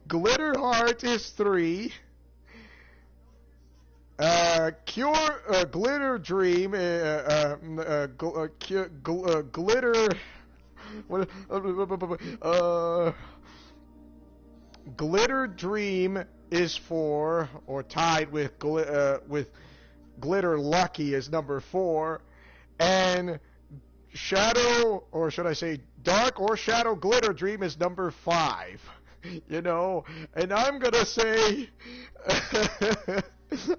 Glitterheart is 3, Glitter Dream, Glitter Dream is 4, or tied with Glitter Lucky is number 4, and Shadow, or should I say Dark or Shadow Glitter Dream is number 5. You know, and I'm gonna say,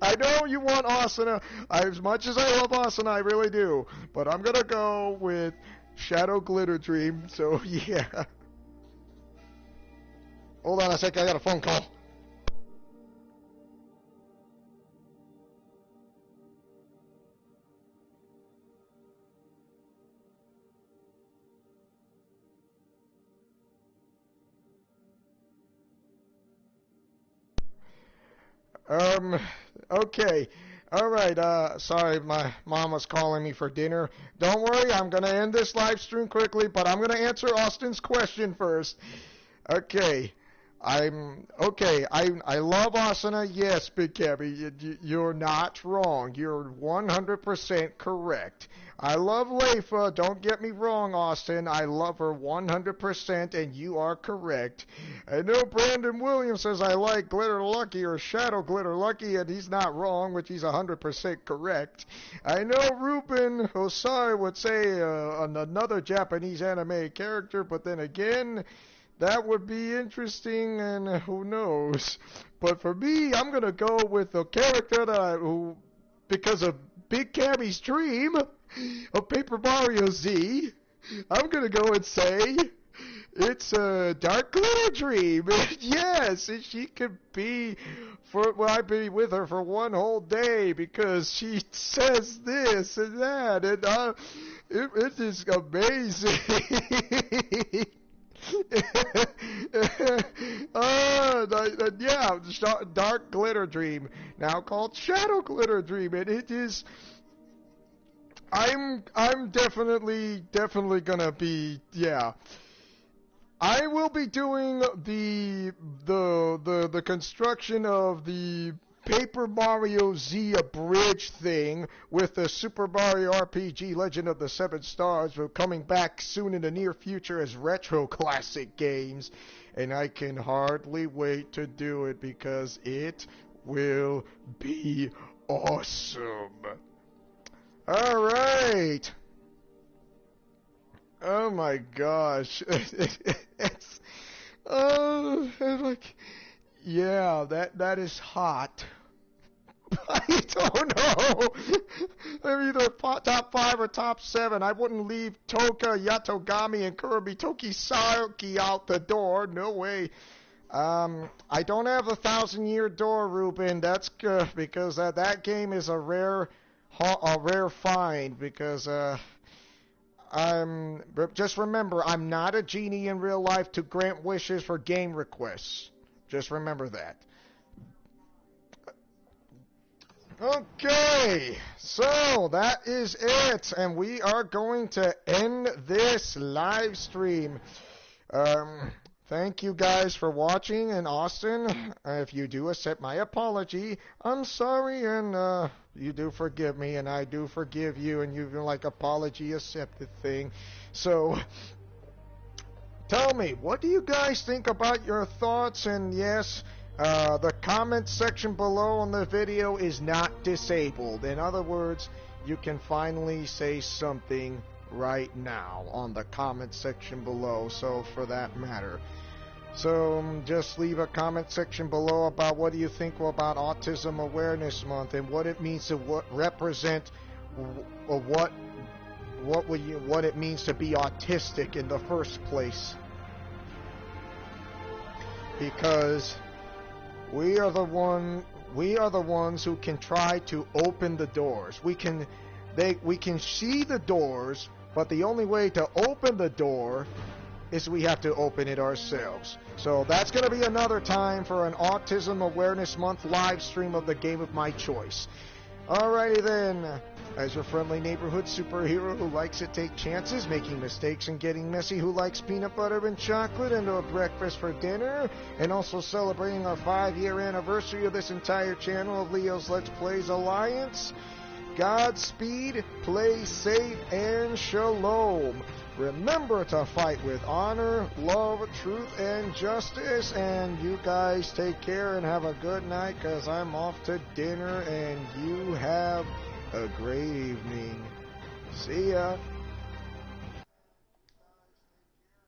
I know you want Asuna. As much as I love Asuna, I really do. But I'm gonna go with Shadow Glitter Dream. So yeah. Hold on a sec. I got a phone call. Okay. Alright, sorry, my mom was calling me for dinner. Don't worry, I'm gonna end this live stream quickly, but I'm gonna answer Austin's question first. Okay. I love Asuna. Yes, Big Cabby, you're not wrong. You're 100% correct. I love Leifa. Don't get me wrong, Austin. I love her 100%, and you are correct. I know Brandon Williams says I like Glitter Lucky or Shadow Glitter Lucky, and he's not wrong, which he's 100% correct. I know Ruben Osai would say another Japanese anime character, but then again, that would be interesting, and who knows. But for me, I'm going to go with the character that because of Big Cammy's dream, of Paper Mario Z, I'm gonna go and say it's a Dark Glitter Dream. Yes, and she could be I'd be with her for one whole day because she says this and that, and it is amazing. Yeah, Dark Glitter Dream, now called Shadow Glitter Dream, and it is. I'm definitely gonna be, yeah. I will be doing the construction of the Paper Mario Z abridged thing with the Super Mario RPG Legend of the Seven Stars coming back soon in the near future as retro classic games, and I can hardly wait to do it because it will be awesome. All right. Oh my gosh. Like, yeah, that is hot. I don't know. They're either top 5 or top 7. I wouldn't leave Toka, Yatogami, and Kirby Tokisaki out the door. No way. I don't have the 1,000-Year Door, Ruben. That's good because that game is a rare find because just remember, I'm not a genie in real life to grant wishes for game requests. Just remember that. Okay, so that is it, and we are going to end this live stream. Thank you guys for watching, and Austin, if you do accept my apology, I'm sorry, and you do forgive me, and I do forgive you, and you've been like apology accepted thing. So, tell me, what do you guys think about your thoughts? And yes, the comment section below on the video is not disabled. In other words, you can finally say something right now on the comment section below, so for that matter. So just leave a comment section below about what do you think about Autism Awareness Month and what it means to represent what it means to be autistic in the first place. Because we are the ones who can try to open the doors. We can see the doors, but the only way to open the door is we have to open it ourselves. So that's going to be another time for an Autism Awareness Month live stream of the game of my choice. Alrighty then, as your friendly neighborhood superhero who likes to take chances, making mistakes and getting messy, who likes peanut butter and chocolate and a breakfast for dinner, and also celebrating our 5-year anniversary of this entire channel of Leo's Let's Plays Alliance, Godspeed, play safe, and shalom. Remember to fight with honor, love, truth, and justice. And you guys take care and have a good night, because I'm off to dinner, and you have a great evening. See ya.